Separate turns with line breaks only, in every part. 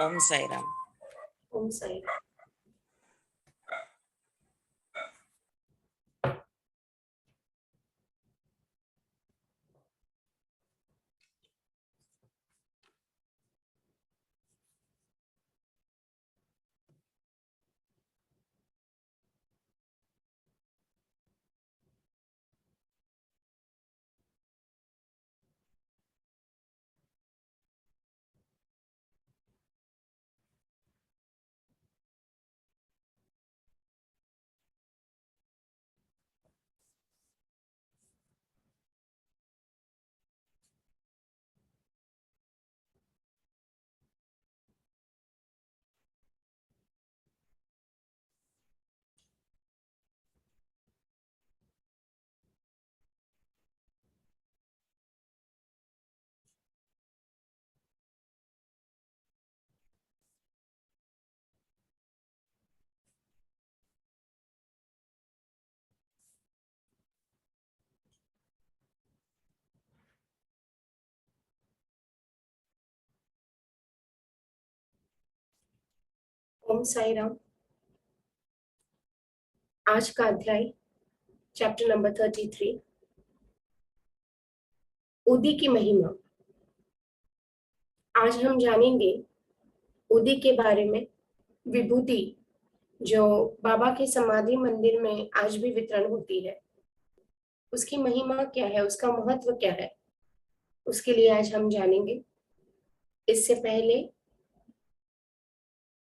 ओम साई राम।
ओम साई राम। ओम साई राम। आज का अध्याय चैप्टर नंबर 33, उदी की महिमा। आज हम जानेंगे उदी के बारे में, विभूति जो बाबा के समाधि मंदिर में आज भी वितरण होती है, उसकी महिमा क्या है, उसका महत्व क्या है, उसके लिए आज हम जानेंगे। इससे पहले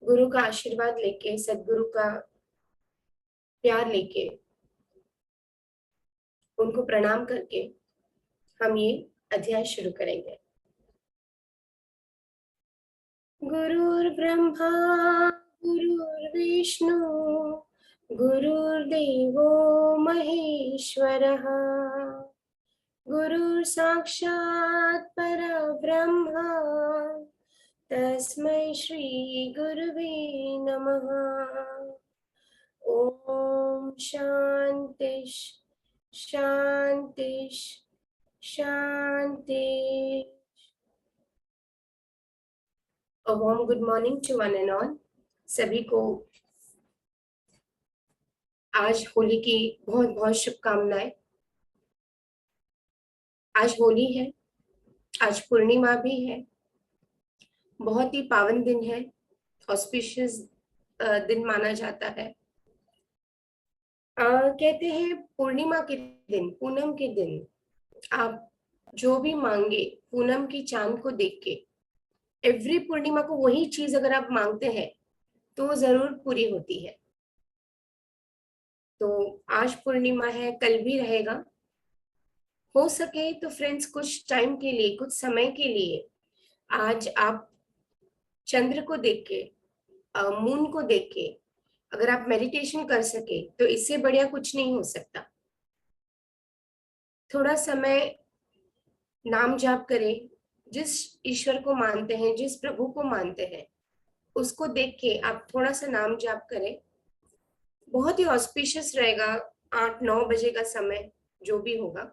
गुरु का आशीर्वाद लेके, सदगुरु का प्यार लेके, उनको प्रणाम करके हम ये अध्याय शुरू करेंगे। गुरुर्ब्रह्मा गुरुर्विष्णु गुरुर्देवो महेश्वरः, गुरुः साक्षात् परब्रह्म, तस्मै श्री गुरुवे नमः। ओम शांति शांति शांति। A warm good morning to one and all। सभी को आज होली की बहुत बहुत शुभकामनाएं। आज होली है, आज पूर्णिमा भी है, बहुत ही पावन दिन है, ऑस्पिशियस दिन माना जाता है। कहते हैं पूर्णिमा के दिन, पूनम के दिन आप जो भी मांगे पूनम की चांद को देख के, एवरी पूर्णिमा को वही चीज अगर आप मांगते हैं तो वो जरूर पूरी होती है। तो आज पूर्णिमा है, कल भी रहेगा। हो सके तो फ्रेंड्स कुछ टाइम के लिए, कुछ समय के लिए आज आप चंद्र को देख के, मून को देख के अगर आप मेडिटेशन कर सके तो इससे बढ़िया कुछ नहीं हो सकता। थोड़ा समय नाम जाप करें, जिस ईश्वर को मानते हैं, जिस प्रभु को मानते हैं, उसको देख के आप थोड़ा सा नाम जाप करें। बहुत ही ऑस्पिशियस रहेगा। 8-9 बजे का समय जो भी होगा,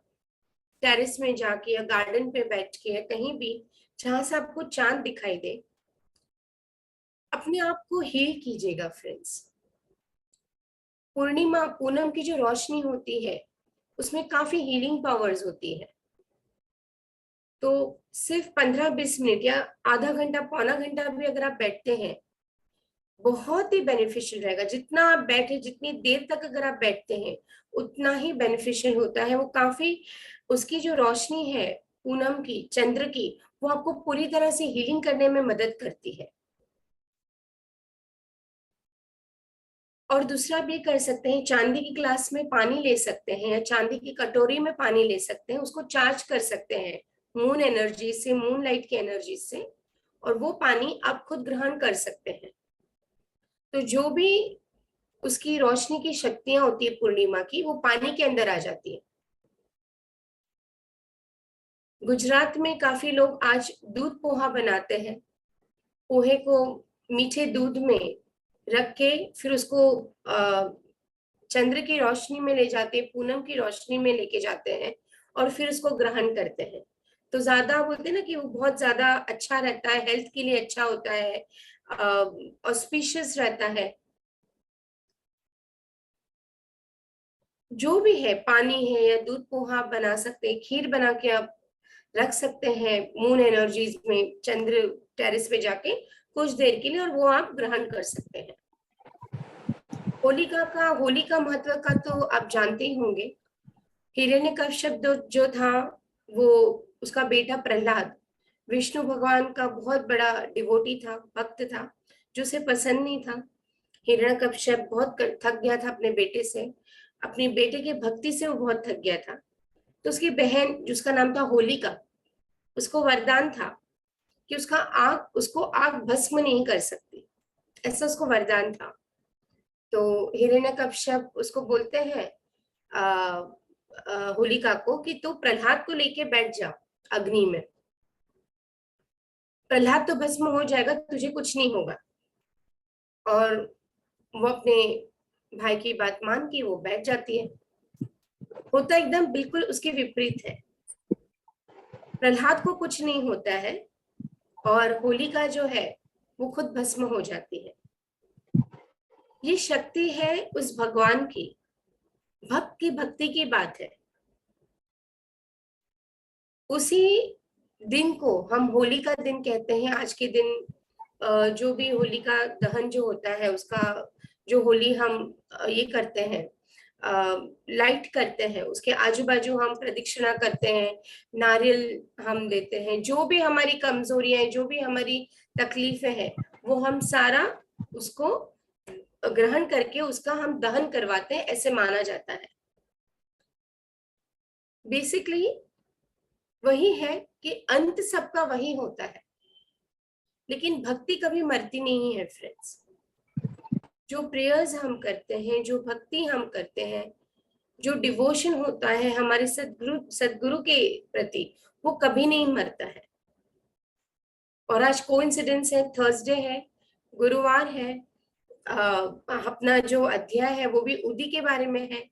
टेरेस में जाके या गार्डन पे बैठ के या कहीं भी जहां से आपको चांद दिखाई दे, अपने आप को हील कीजिएगा फ्रेंड्स। पूर्णिमा, पूनम की जो रोशनी होती है उसमें काफी हीलिंग पावर्स होती है। तो सिर्फ 15-20 मिनट या आधा घंटा, पौना घंटा भी अगर आप बैठते हैं, बहुत ही बेनिफिशियल रहेगा। जितना आप बैठे, जितनी देर तक अगर आप बैठते हैं उतना ही बेनिफिशियल होता है। वो काफी, उसकी जो रोशनी है पूनम की, चंद्र की, वो आपको पूरी तरह से हीलिंग करने में मदद करती है। और दूसरा भी कर सकते हैं, चांदी की ग्लास में पानी ले सकते हैं या चांदी की कटोरी में पानी ले सकते हैं, उसको चार्ज कर सकते हैं मून एनर्जी से, मून लाइट की एनर्जी से, और वो पानी आप खुद ग्रहण कर सकते हैं। तो जो भी उसकी रोशनी की शक्तियां होती है पूर्णिमा की, वो पानी के अंदर आ जाती है। गुजरात में काफी लोग आज दूध पोहा बनाते हैं। पोहे को मीठे दूध में रख के फिर उसको चंद्र की रोशनी में ले जाते हैं, पूनम की रोशनी में लेके जाते हैं और फिर उसको ग्रहण करते हैं। तो ज्यादा बोलते हैं ना कि वो बहुत ज्यादा अच्छा रहता है, हेल्थ के लिए अच्छा होता है, ऑस्पिशियस रहता है। जो भी है, पानी है या दूध पोहा आप बना सकते हैं, खीर बना के आप रख सकते हैं मून एनर्जीज में, चंद्र टेरेस पे जाके कुछ देर के लिए, और वो आप ग्रहण कर सकते हैं। होली का महत्व का तो आप जानते ही होंगे। हिरण्यकश्यप जो था, वो उसका बेटा प्रहलाद विष्णु भगवान का बहुत बड़ा डिवोटी था, भक्त था, जो उसे पसंद नहीं था। हिरण्यकश्यप बहुत थक गया था अपने बेटे से, अपने बेटे के भक्ति से वो बहुत थक गया था। तो उसकी बहन जिसका नाम था होलिका, उसको वरदान था कि उसको आग भस्म नहीं कर सकती, ऐसा उसको वरदान था। तो हिरण्यकश्यप उसको बोलते हैं होलिका को कि तू प्रहलाद को लेके बैठ जा अग्नि में, प्रहलाद तो भस्म हो जाएगा, तुझे कुछ नहीं होगा। और वो अपने भाई की बात मान के वो बैठ जाती है। होता एकदम बिल्कुल उसके विपरीत है, प्रहलाद को कुछ नहीं होता है और होलिका जो है वो खुद भस्म हो जाती है। ये शक्ति है उस भगवान की, भक्त की भक्ति की बात है। उसी दिन को हम होली का दिन कहते हैं। आज के दिन जो भी होलिका दहन जो होता है, उसका जो होली हम ये करते हैं, लाइट करते हैं, उसके आजू बाजू हम प्रदक्षिणा करते हैं, नारियल हम देते हैं, जो भी हमारी कमजोरियां हैं, जो भी हमारी तकलीफें हैं, वो हम सारा उसको ग्रहण करके उसका हम दहन करवाते हैं, ऐसे माना जाता है। बेसिकली वही है कि अंत सबका वही होता है, लेकिन भक्ति कभी मरती नहीं है फ्रेंड्स। जो प्रेयर्स हम करते हैं, जो भक्ति हम करते हैं, जो डिवोशन होता है हमारे सदगुरु के प्रति, वो कभी नहीं मरता है। और आज कोइंसिडेंस है, थर्सडे है, गुरुवार है, अपना जो अध्याय है वो भी उदी के बारे में है।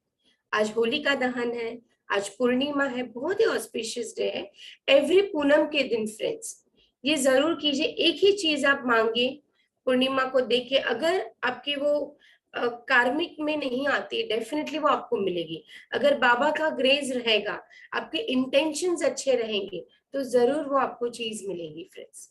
आज होली का दहन है, आज पूर्णिमा है, बहुत ही ऑस्पिशियस डे है। एवरी पूनम के दिन फ्रेंड्स ये जरूर कीजिए, एक ही चीज आप मांगे पूर्णिमा को देख के, अगर आपके वो कार्मिक में नहीं आती, डेफिनेटली वो आपको मिलेगी। अगर बाबा का ग्रेज रहेगा, आपके इंटेंशंस अच्छे रहेंगे, तो जरूर वो आपको चीज मिलेगी फ्रेंड्स।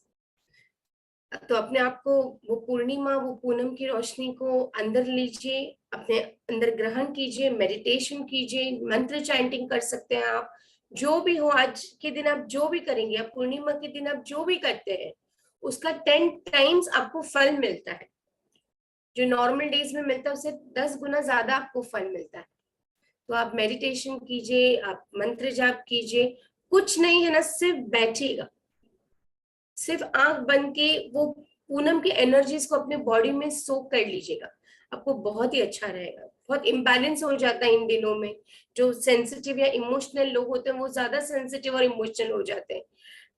तो अपने आप को वो पूर्णिमा, वो पूनम की रोशनी को अंदर लीजिए, अपने अंदर ग्रहण कीजिए, मेडिटेशन कीजिए, मंत्र चैंटिंग कर सकते हैं आप। जो भी हो, आज के दिन आप जो भी करेंगे, आप पूर्णिमा के दिन आप जो भी करते हैं, उसका 10 टाइम्स आपको फल मिलता है। जो नॉर्मल डेज में मिलता है उससे 10 गुना ज्यादा आपको फल मिलता है। तो आप मेडिटेशन कीजिए, आप मंत्र जाप कीजिए, कुछ नहीं है ना, सिर्फ बैठिएगा, सिर्फ आंख बंद के वो पूनम की एनर्जीज को अपने बॉडी में सोक कर लीजिएगा, आपको बहुत ही अच्छा रहेगा। बहुत इम्बैलेंस हो जाता है इन दिनों में, जो सेंसिटिव या इमोशनल लोग होते हैं वो ज्यादा सेंसिटिव और इमोशनल हो जाते हैं।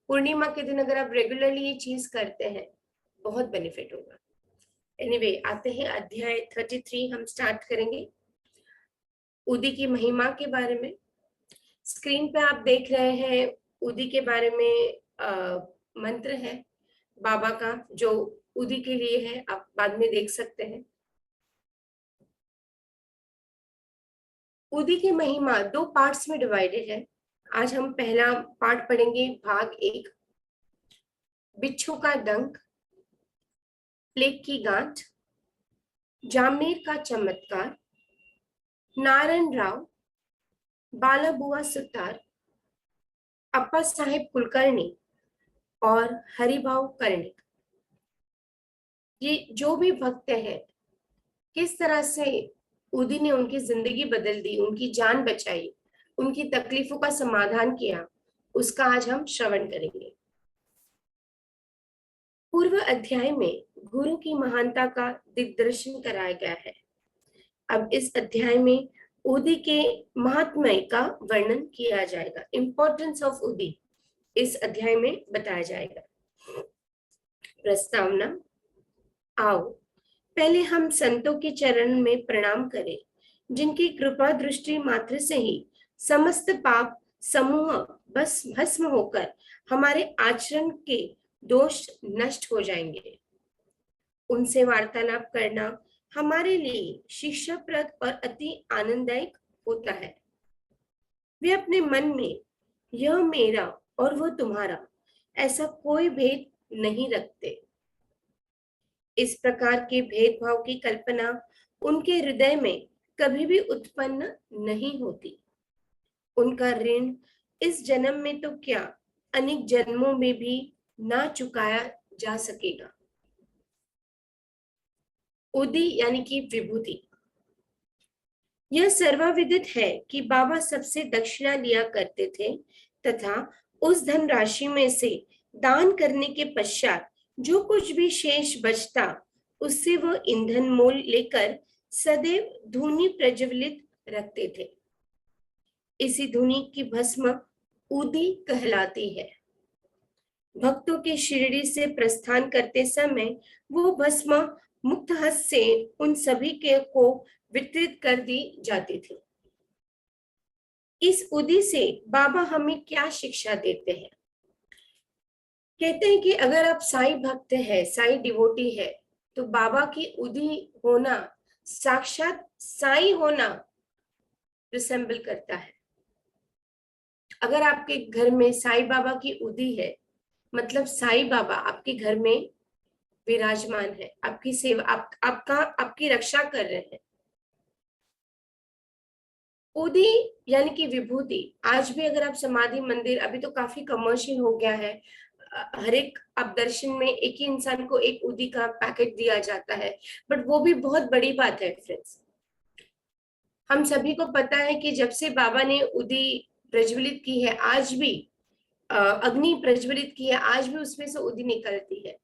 पूर्णिमा के दिन अगर आप रेगुलरली ये चीज करते हैं, बहुत बेनिफिट होगा। एनीवे, आते हैं अध्याय 33, हम स्टार्ट करेंगे उदी की महिमा के बारे में। स्क्रीन पे आप देख रहे हैं उदी के बारे में मंत्र है बाबा का, जो उदी के लिए है, आप बाद में देख सकते हैं। उदी की महिमा 2 पार्ट्स में डिवाइडेड है। आज हम पहला पार्ट पढ़ेंगे, भाग 1, बिच्छू का डंक, प्लेग की गांठ, जामनेर का चमत्कार, नारायण राव, बाला बुआ सुतार, अप्पा साहेब कुलकर्णी और हरिभाव कर्णिक। ये जो भी भक्त हैं, किस तरह से उदी ने उनकी जिंदगी बदल दी, उनकी जान बचाई, उनकी तकलीफों का समाधान किया, उसका आज हम श्रवण करेंगे। पूर्व अध्याय में गुरु की महानता का दिग्दर्शन कराया गया है। अब इस अध्याय में उदी के महात्म्य का वर्णन किया जाएगा। इंपॉर्टेंस ऑफ उदी इस अध्याय में बताया जाएगा। प्रस्तावना। आओ पहले हम संतों के चरण में प्रणाम करें, जिनकी कृपा दृष्टि मात्र से ही समस्त पाप समूह बस भस्म होकर हमारे आचरण के दोष नष्ट हो जाएंगे। उनसे वार्तालाप करना हमारे लिए शिक्षाप्रद और अति आनंददायक होता है। वे अपने मन में यह मेरा और वो तुम्हारा ऐसा कोई भेद नहीं रखते। इस प्रकार के भेदभाव की कल्पना उनके हृदय में कभी भी उत्पन्न नहीं होती। उनका ऋण इस जन्म में तो क्या, अनेक जन्मों में भी ना चुकाया जा सकेगा। उदी यानी कि विभूति। यह सर्वविदित है कि बाबा सबसे दक्षिणा लिया करते थे तथा उस धनराशि में से दान करने के पश्चात जो कुछ भी शेष बचता उससे वह ईंधन मोल लेकर सदैव धूनी प्रज्वलित रखते थे। इसी धूनी की भस्म उदी कहलाती है। भक्तों के शिरडी से प्रस्थान करते समय वो भस्म मुक्त हस्त से उन सभी के को वितरित कर दी जाती थी। इस उदी से बाबा हमें क्या शिक्षा देते हैं? कहते हैं कि अगर आप साईं भक्त है, साईं डिवोटी है, तो बाबा की उदी होना साक्षात साईं होना रिसेंबल करता है। अगर आपके घर में साईं बाबा की उदी है, मतलब साईं बाबा आपके घर में विराजमान है, आपकी सेवा आपकी रक्षा कर रहे हैं। उदी यानी कि विभूति, आज भी अगर आप समाधि मंदिर, अभी तो काफी कमर्शियल हो गया है, हर एक आप दर्शन में एक ही इंसान को एक उदी का पैकेट दिया जाता है, बट वो भी बहुत बड़ी बात है फ्रेंड्स। हम सभी को पता है कि जब से बाबा ने उदी प्रज्वलित की है, आज भी अग्नि प्रज्वलित की है, आज भी उसमें से उदी निकलती है।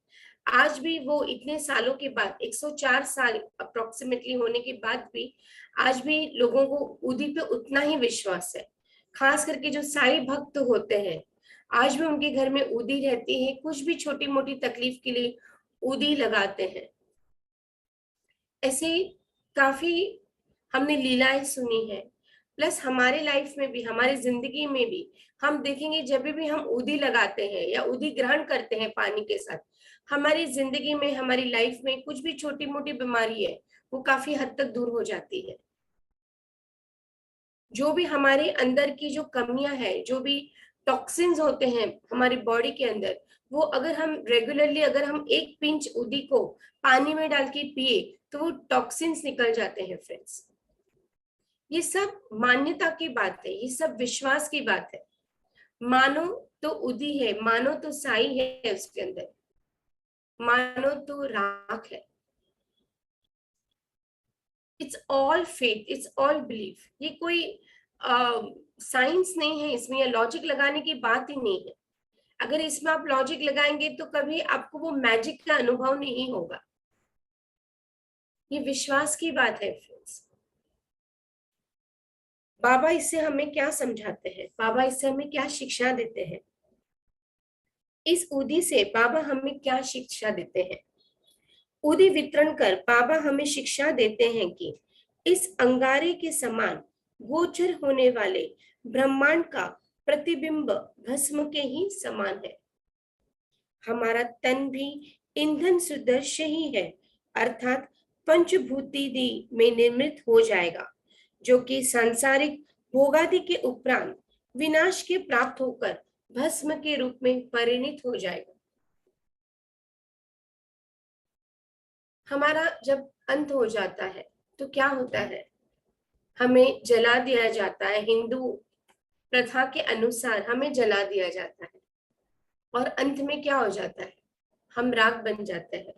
आज भी वो इतने सालों के बाद, 104 साल अप्रोक्सीमेटली होने के बाद भी आज भी लोगों को उदी पे उतना ही विश्वास है। खास करके जो साईं भक्त होते हैं, आज भी उनके घर में उदी रहती है, कुछ भी छोटी मोटी तकलीफ के लिए उदी लगाते हैं। ऐसे काफी हमने लीलाएं सुनी है। प्लस हमारे लाइफ में भी, हमारी जिंदगी में भी हम देखेंगे, जब भी हम उदी लगाते हैं या उदी ग्रहण करते हैं पानी के साथ, हमारी जिंदगी में, हमारी लाइफ में कुछ भी छोटी मोटी बीमारी है वो काफी हद तक दूर हो जाती है। जो भी हमारे अंदर की जो कमियां है, जो भी टॉक्सिन्स होते हैं हमारी बॉडी के अंदर, वो अगर हम रेगुलरली, अगर हम एक पिंच उदी को पानी में डाल के पिए तो वो टॉक्सिन्स निकल जाते हैं फ्रेंड्स। ये सब मान्यता की बात है, ये सब विश्वास की बात है। मानो तो उदी है, मानो तो साई है उसके अंदर, मानो तो राख है। It's all faith, it's all belief. ये कोई साइंस नहीं है इसमें, या लॉजिक लगाने की बात ही नहीं है। अगर इसमें आप लॉजिक लगाएंगे तो कभी आपको वो मैजिक का अनुभव नहीं होगा। ये विश्वास की बात है फ्रेंड्स। बाबा इससे हमें क्या समझाते हैं, बाबा इससे हमें क्या शिक्षा देते हैं? इस उदी से बाबा हमें क्या शिक्षा देते हैं? उदी वितरण कर बाबा हमें शिक्षा देते हैं कि इस अंगारे के समान गोचर होने वाले ब्रह्मांड का प्रतिबिंब भस्म के ही समान है। हमारा तन भी ईंधन सदृश ही है, अर्थात पंचभूति में निर्मित हो जाएगा, जो कि सांसारिक भोगादि के उपरांत विनाश के प्राप्त होकर भस्म के रूप में परिणित हो जाएगा। हमारा जब अंत हो जाता है तो क्या होता है? हमें जला दिया जाता है, हिंदू प्रथा के अनुसार हमें जला दिया जाता है, और अंत में क्या हो जाता है? हम राख बन जाते हैं।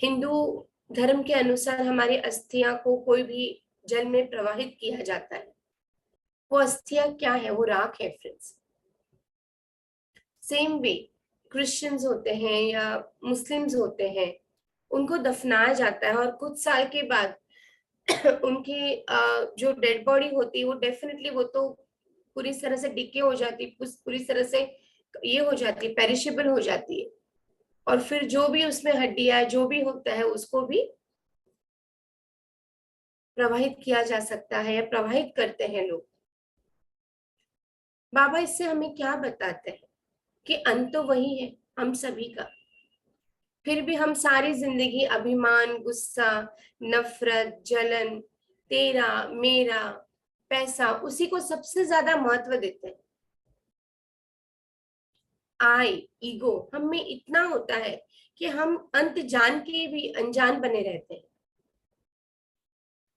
हिंदू धर्म के अनुसार हमारी अस्थियां को कोई भी जल में प्रवाहित किया जाता है। वो अस्थियां क्या है? वो राख है फ्रेंड्स। सेम वे क्रिश्चियंस होते हैं या मुस्लिम्स होते हैं, उनको दफनाया जाता है और कुछ साल के बाद उनकी जो डेड बॉडी होती है वो डेफिनेटली, वो तो पूरी तरह से डिके हो जाती है, पूरी तरह से ये हो जाती है, पेरिशेबल हो जाती है। और फिर जो भी उसमें हड्डियां, जो भी होता है, उसको भी प्रवाहित किया जा सकता है या प्रवाहित करते हैं लोग। बाबा इससे हमें क्या बताते हैं कि अंत तो वही है हम सभी का। फिर भी हम सारी जिंदगी अभिमान, गुस्सा, नफरत, जलन, तेरा, मेरा, पैसा, उसी को सबसे ज्यादा महत्व देते हैं। ईगो हम में इतना होता है कि हम अंत जान के भी अनजान बने रहते हैं।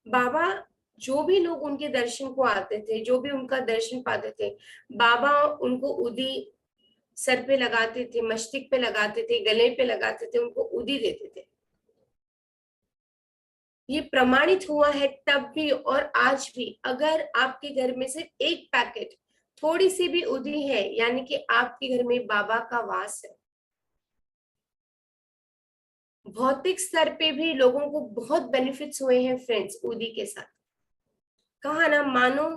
बाबा, जो भी लोग उनके दर्शन को आते थे, जो भी उनका दर्शन पाते थे, बाबा उनको उदी सर पे लगाते थे, मस्तिष्क पे लगाते थे, गले पे लगाते थे, उनको उदी देते थे। ये प्रमाणित हुआ है तब भी और आज भी। अगर आपके घर में सिर्फ एक पैकेट थोड़ी सी भी उदी है, यानी कि आपके घर में बाबा का वास है। भौतिक स्तर पे भी लोगों को बहुत बेनिफिट्स हुए हैं फ्रेंड्स उदी के साथ। कहा ना, मानो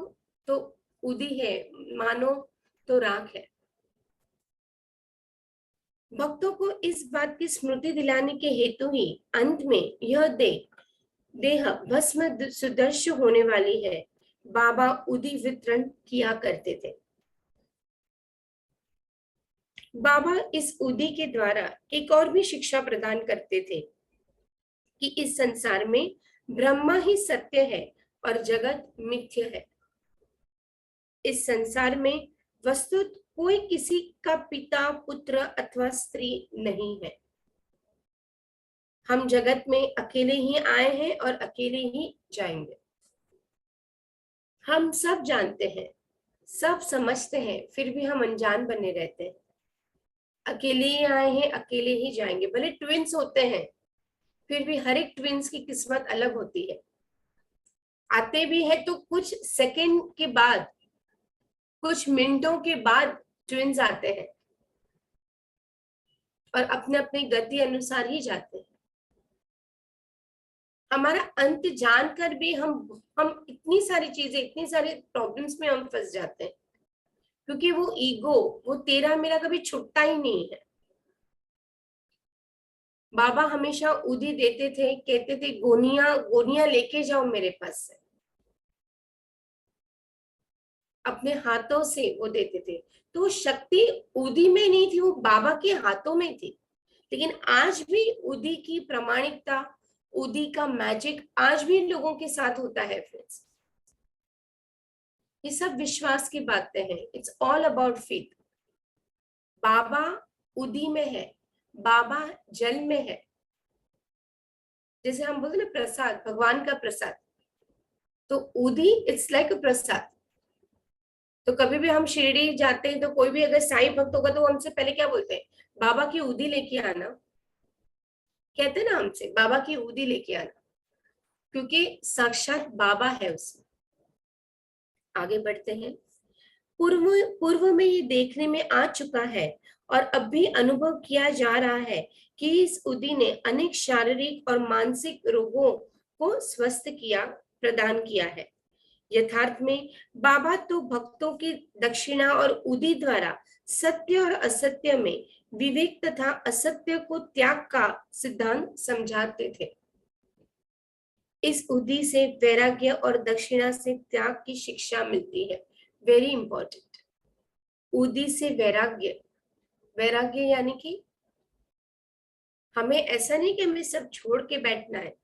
तो उदी है, मानो तो राख है। भक्तों को इस बात की स्मृति दिलाने के हेतु ही अंत में यह देह भस्म सुदर्श होने वाली है, बाबा उदी वितरण किया करते थे। बाबा इस उदी के द्वारा एक और भी शिक्षा प्रदान करते थे कि इस संसार में ब्रह्मा ही सत्य है और जगत मिथ्य है। इस संसार में वस्तुत कोई किसी का पिता, पुत्र अथवा स्त्री नहीं है। हम जगत में अकेले ही आए हैं और अकेले ही जाएंगे। हम सब जानते हैं, सब समझते हैं, फिर भी हम अनजान बने रहते हैं। अकेले ही आए हैं, अकेले ही जाएंगे। भले ट्विंस होते हैं, फिर भी हर एक ट्विंस की किस्मत अलग होती है। आते भी है तो कुछ सेकंड के बाद, कुछ मिनटों के बाद ट्विंस आते हैं और अपने अपनी गति अनुसार ही जाते हैं। हमारा अंत जानकर भी हम इतनी सारी चीजें, इतनी सारे प्रॉब्लम्स में हम फंस जाते हैं, क्योंकि वो ईगो, वो तेरा मेरा कभी छुटता ही नहीं है। बाबा हमेशा उदी देते थे, कहते थे गोनिया गोनिया लेके जाओ मेरे पास से। अपने हाथों से वो देते थे। तो शक्ति उदी में नहीं थी, वो बाबा के हाथों में थी। लेकिन आज भी उदी की प्रामाणिकता, उदी का मैजिक आज भी लोगों के साथ होता है फ्रेंड्स। ये सब विश्वास की बातें हैं। It's all about faith. बाबा उदी में है, बाबा जल में है। जैसे हम बोलते ना प्रसाद, भगवान का प्रसाद, तो उदी इट्स लाइक अ प्रसाद। तो कभी भी हम शिरडी जाते हैं तो कोई भी अगर साईं भक्त होगा तो हमसे पहले क्या बोलते हैं, बाबा की उदी लेके आना। कहते हैं ना हमसे, बाबा की उदी लेके आना, क्योंकि साक्षात बाबा है उसमें। आगे बढ़ते हैं। पूर्व पूर्व में ये देखने में आ चुका है और अब भी अनुभव किया जा रहा है कि इस उदी ने अनेक शारीरिक और मानसिक रोगों को स्वस्थ किया, प्रदान किया है। यथार्थ में बाबा तो भक्तों की दक्षिणा और उदी द्वारा सत्य और असत्य में विवेक तथा असत्य को त्याग का सिद्धांत समझाते थे। इस उदी से वैराग्य और दक्षिणा से त्याग की शिक्षा मिलती है। Very important. उदी से वैराग्य, वैराग्य यानी कि हमें ऐसा नहीं कि हमें सब छोड़ के बैठना है।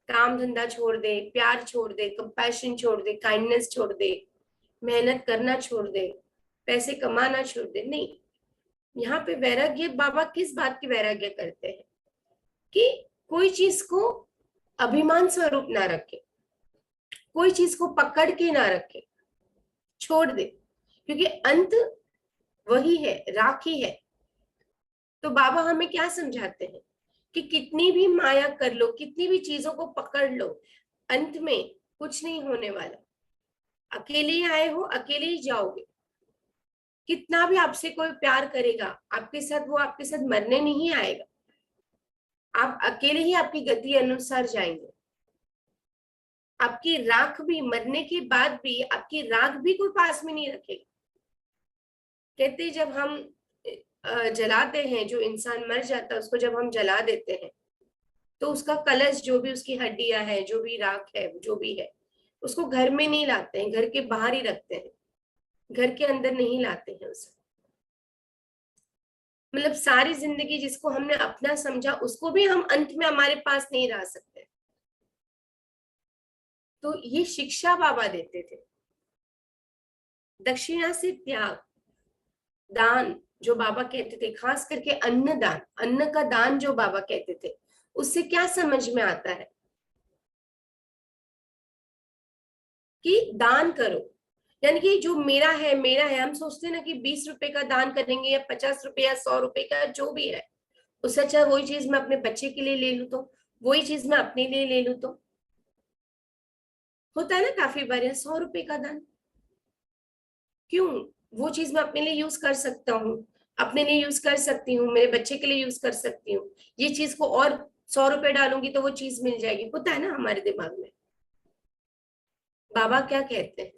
काम धंधा छोड़ दे, प्यार छोड़ दे, कंपैशन छोड़ दे, काइंडनेस छोड़ दे, मेहनत करना छोड़ दे, पैसे कमाना छोड़ दे। नहीं, यहाँ पे वैराग्य, बाबा किस बात की वैराग्य करते हैं कि कोई चीज को अभिमान स्वरूप ना रखे, कोई चीज को पकड़ के ना रखे, छोड़ दे, क्योंकि अंत वही है, राखी है। तो बाबा हमें क्या समझाते हैं कि कितनी भी माया कर लो, कितनी भी चीजों को पकड़ लो, अंत में कुछ नहीं होने वाला। अकेले ही आए हो, अकेले ही जाओगे। कितना भी आपसे कोई प्यार करेगा, आपके साथ वो आपके साथ मरने नहीं आएगा। आप अकेले ही आपकी गति अनुसार जाएंगे। आपकी राख भी मरने के बाद भी, आपकी राख भी कोई पास में नहीं रखेगा। कहते जब हम जलाते हैं, जो इंसान मर जाता है उसको जब हम जला देते हैं, तो उसका कलश, जो भी उसकी हड्डियां है, जो भी राख है, जो भी है, उसको घर में नहीं लाते हैं, घर के बाहर ही रखते हैं। घर के अंदर नहीं लाते हैं उसे। मतलब सारी जिंदगी जिसको हमने अपना समझा उसको भी हम अंत में हमारे पास नहीं रह सकते। तो ये शिक्षा बाबा देते थे। दक्षिणा से त्याग, दान जो बाबा कहते थे, खास करके अन्न दान, अन्न का दान जो बाबा कहते थे, उससे क्या समझ में आता है कि दान करो, यानी कि जो मेरा है मेरा है। हम सोचते हैं ना कि 20 रुपए का दान करेंगे या 50 रुपए या 100 रुपए का, जो भी है, उससे अच्छा वही चीज मैं अपने बच्चे के लिए ले लूं, तो वही चीज मैं अपने लिए ले लूं। तो होता है ना काफी बार 100 रुपए का दान, क्यों? वो चीज मैं अपने लिए यूज कर सकता हूँ, अपने लिए यूज कर सकती हूँ, मेरे बच्चे के लिए यूज कर सकती हूँ। ये चीज को और 100 रुपए डालूंगी तो वो चीज मिल जाएगी। होता है ना हमारे दिमाग में। बाबा क्या कहते हैं?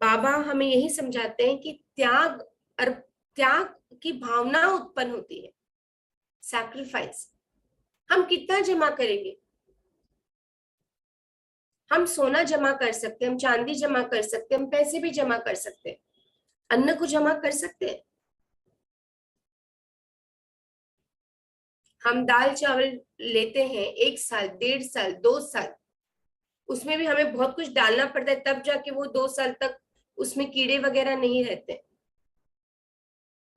बाबा हमें यही समझाते हैं कि त्याग और त्याग की भावना उत्पन्न होती है, सैक्रिफाइस। हम कितना जमा करेंगे? हम सोना जमा कर सकते हैं, हम चांदी जमा कर सकते हैं, हम पैसे भी जमा कर सकते हैं, अन्न को जमा कर सकते हैं। हम दाल चावल लेते हैं 1 साल, 1.5 साल, 2 साल, उसमें भी हमें बहुत कुछ डालना पड़ता है, तब जाके वो 2 साल तक उसमें कीड़े वगैरह नहीं रहते।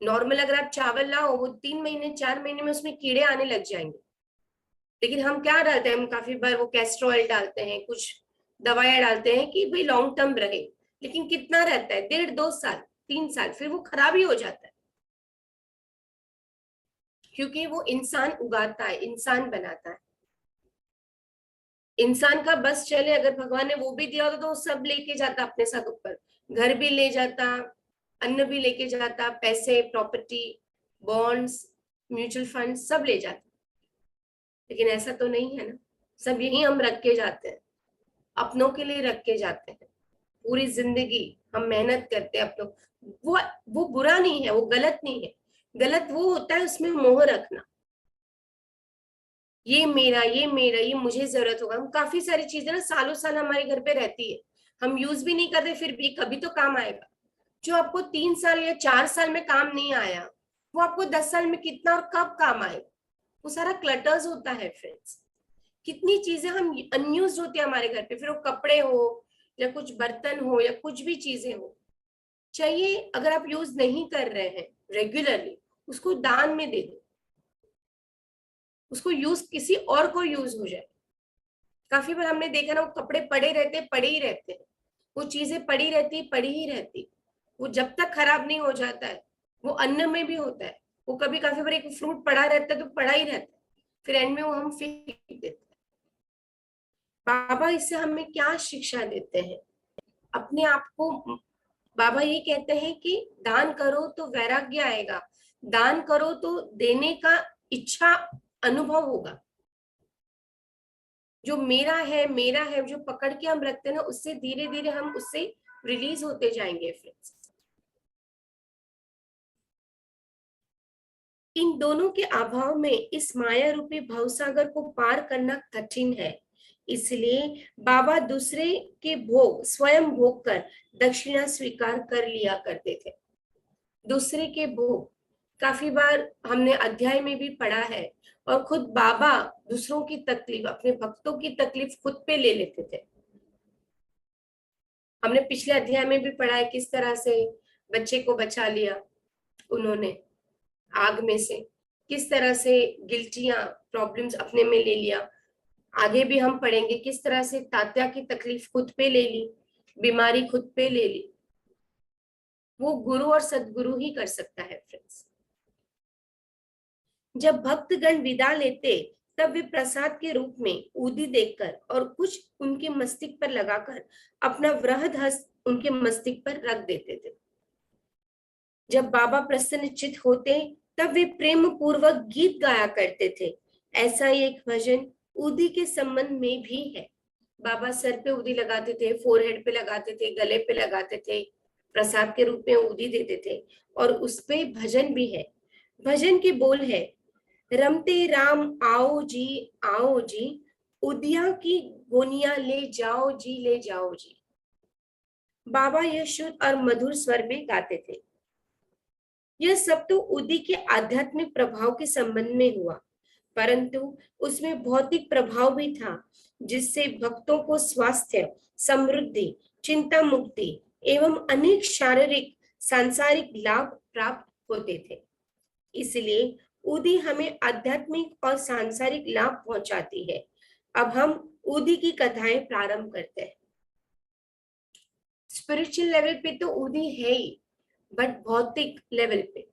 नॉर्मल अगर आप चावल लाओ, वो 3 महीने 4 महीने में उसमें कीड़े आने लग जाएंगे। लेकिन हम क्या डालते हैं? हम काफी बार वो कैस्ट्रॉल डालते हैं, कुछ दवाइयां डालते हैं कि भाई लॉन्ग टर्म रहे। लेकिन कितना रहता है? 1.5 2 साल, 3 साल, फिर वो खराब ही हो जाता है। क्योंकि वो इंसान उगाता है, इंसान बनाता है। इंसान का बस चले, अगर भगवान ने वो भी दिया होता तो वो सब लेके जाता अपने साथ ऊपर। घर भी ले जाता, अन्न भी लेके जाता, पैसे, प्रॉपर्टी, बॉन्ड्स, म्यूचुअल फंड सब ले जाता। लेकिन ऐसा तो नहीं है ना। सब यही हम रख के जाते हैं, अपनों के लिए रख के जाते हैं। पूरी जिंदगी हम मेहनत करते हैं अपनों। वो वो बुरा नहीं है, वो गलत नहीं है। गलत वो होता है उसमें मोह रखना, ये मेरा, ये मेरा, ये मुझे जरूरत होगा। हम काफी सारी चीजें ना सालों साल हमारे घर पे रहती है, हम यूज भी नहीं करते, फिर भी कभी तो काम आएगा। जो आपको 3 साल या 4 साल में काम नहीं आया, वो आपको 10 साल में कितना और कब काम आएगा? वो सारा क्लटर्स होता है फ्रेंड्स। कितनी चीजें हम अनयूज होती है हमारे घर पे, फिर वो कपड़े हो या कुछ बर्तन हो या कुछ भी चीजें हो, चाहिए अगर आप यूज नहीं कर रहे हैं रेगुलरली, उसको दान में दे दो, उसको यूज किसी और को यूज हो जाए। काफी बार हमने देखा ना, वो कपड़े पड़े ही रहते हैं, वो चीजें पड़ी ही रहती, वो जब तक खराब नहीं हो जाता है। वो अन्न में भी होता है, वो कभी काफी बार एक फ्रूट पड़ा रहता है तो पड़ा ही रहता है, फिर एंड में वो हम फेंक देते हैं। बाबा इससे हमें क्या शिक्षा देते हैं? अपने आप को, बाबा ये कहते हैं कि दान करो तो वैराग्य आएगा, दान करो तो देने का इच्छा अनुभव होगा। जो मेरा है जो पकड़ के हम रखते हैं ना, उससे धीरे धीरे हम उससे रिलीज होते जाएंगे फ्रेंड्स। इन दोनों के अभाव में इस माया रूपी भवसागर को पार करना कठिन है। इसलिए बाबा दूसरे के भोग स्वयं भोग कर दक्षिणा स्वीकार कर लिया करते थे। दूसरे के भोग, काफी बार हमने अध्याय में भी पढ़ा है, और खुद बाबा दूसरों की तकलीफ, अपने भक्तों की तकलीफ खुद पे ले लेते थे। हमने पिछले अध्याय में भी पढ़ा है किस तरह से बच्चे को बचा लिया उन्होंने आग में से, किस तरह से गिल्टियां, प्रॉब्लम्स अपने में ले लिया। आगे भी हम पढ़ेंगे किस तरह से तात्या की तकलीफ खुद पे ले ली, बीमारी खुद पे ले ली। वो गुरु और सदगुरु ही कर सकता है फ्रेंड्स। जब भक्तगण विदा लेते, तब वे प्रसाद के रूप में ऊदी देकर और कुछ उनके मस्तिष्क पर लगाकर अपना वृहद हस्त उनके मस्तिष्क पर रख देते थे। जब बाबा प्रसन्नचित होते, तब वे प्रेम पूर्वक गीत गाया करते थे। ऐसा ही एक भजन ऊदी के संबंध में भी है। बाबा सर पे ऊदी लगाते थे, फोरहेड पे लगाते थे, गले पे लगाते थे, प्रसाद के रूप में ऊदी देते थे। और उस पे भजन भी है। भजन की बोल है, रमते राम आओ जी, उदिया की गोनिया ले जाओ जी, ले जाओ जी। बाबा यह शुद्ध और मधुर स्वर में गाते थे। यह सब तो उदी के आध्यात्मिक प्रभाव के संबंध में हुआ, परंतु उसमें भौतिक प्रभाव भी था, जिससे भक्तों को स्वास्थ्य, समृद्धि, चिंता मुक्ति एवं अनेक शारीरिक सांसारिक लाभ प्राप्त होते थे। इसलिए उदी हमें आध्यात्मिक और सांसारिक लाभ पहुंचाती है। अब हम उदी की कथाएं प्रारंभ करते हैं। स्पिरिचुअल लेवल पे तो उदी है ही, बट भौतिक लेवल पे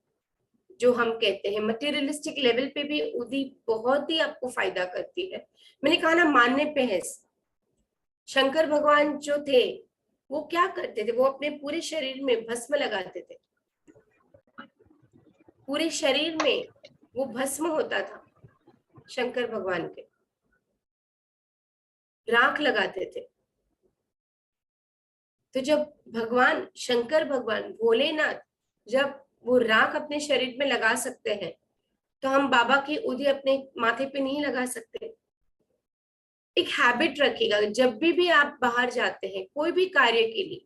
जो हम कहते हैं मटेरियलिस्टिक लेवल पे भी उदी बहुत ही आपको फायदा करती है। मैंने कहा ना, मानने पे है। शंकर भगवान जो थे वो क्या करते थे, वो अपने पूरे शरीर में भस्म लगाते थे। पूरे शरीर में वो भस्म होता था। शंकर भगवान के राख लगाते थे। तो जब भगवान शंकर भगवान भोलेनाथ जब वो राख अपने शरीर में लगा सकते हैं, तो हम बाबा की उदी अपने माथे पे नहीं लगा सकते। एक हैबिट रखिएगा, जब भी आप बाहर जाते हैं कोई भी कार्य के लिए,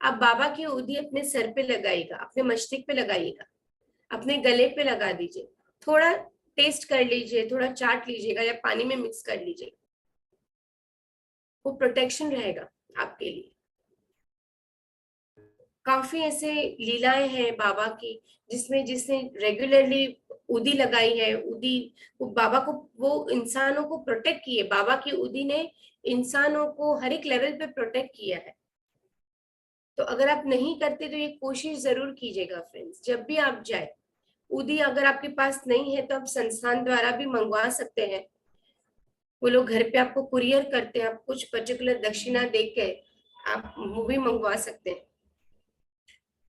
आप बाबा की उदी अपने सर पे लगाइएगा, अपने मस्तिष्क पे लगाइएगा, अपने गले पे लगा दीजिए, थोड़ा टेस्ट कर लीजिए, थोड़ा चाट लीजिएगा या पानी में मिक्स कर लीजिए। वो प्रोटेक्शन रहेगा आपके लिए। काफी ऐसे लीलाएं हैं बाबा की, जिसमें जिसने रेगुलरली उदी लगाई है, उदी वो बाबा को, वो इंसानों को प्रोटेक्ट किए। बाबा की उदी ने इंसानों को हर एक लेवल पे प्रोटेक्ट किया है। तो अगर आप नहीं करते तो ये कोशिश जरूर कीजिएगा फ्रेंड्स, जब भी आप जाए। उदी अगर आपके पास नहीं है तो आप संस्थान द्वारा भी मंगवा सकते हैं। वो लोग घर पे आपको कुरियर करते हैं, आप कुछ पर्टिकुलर दक्षिणा दे के आप वो भी मंगवा सकते हैं।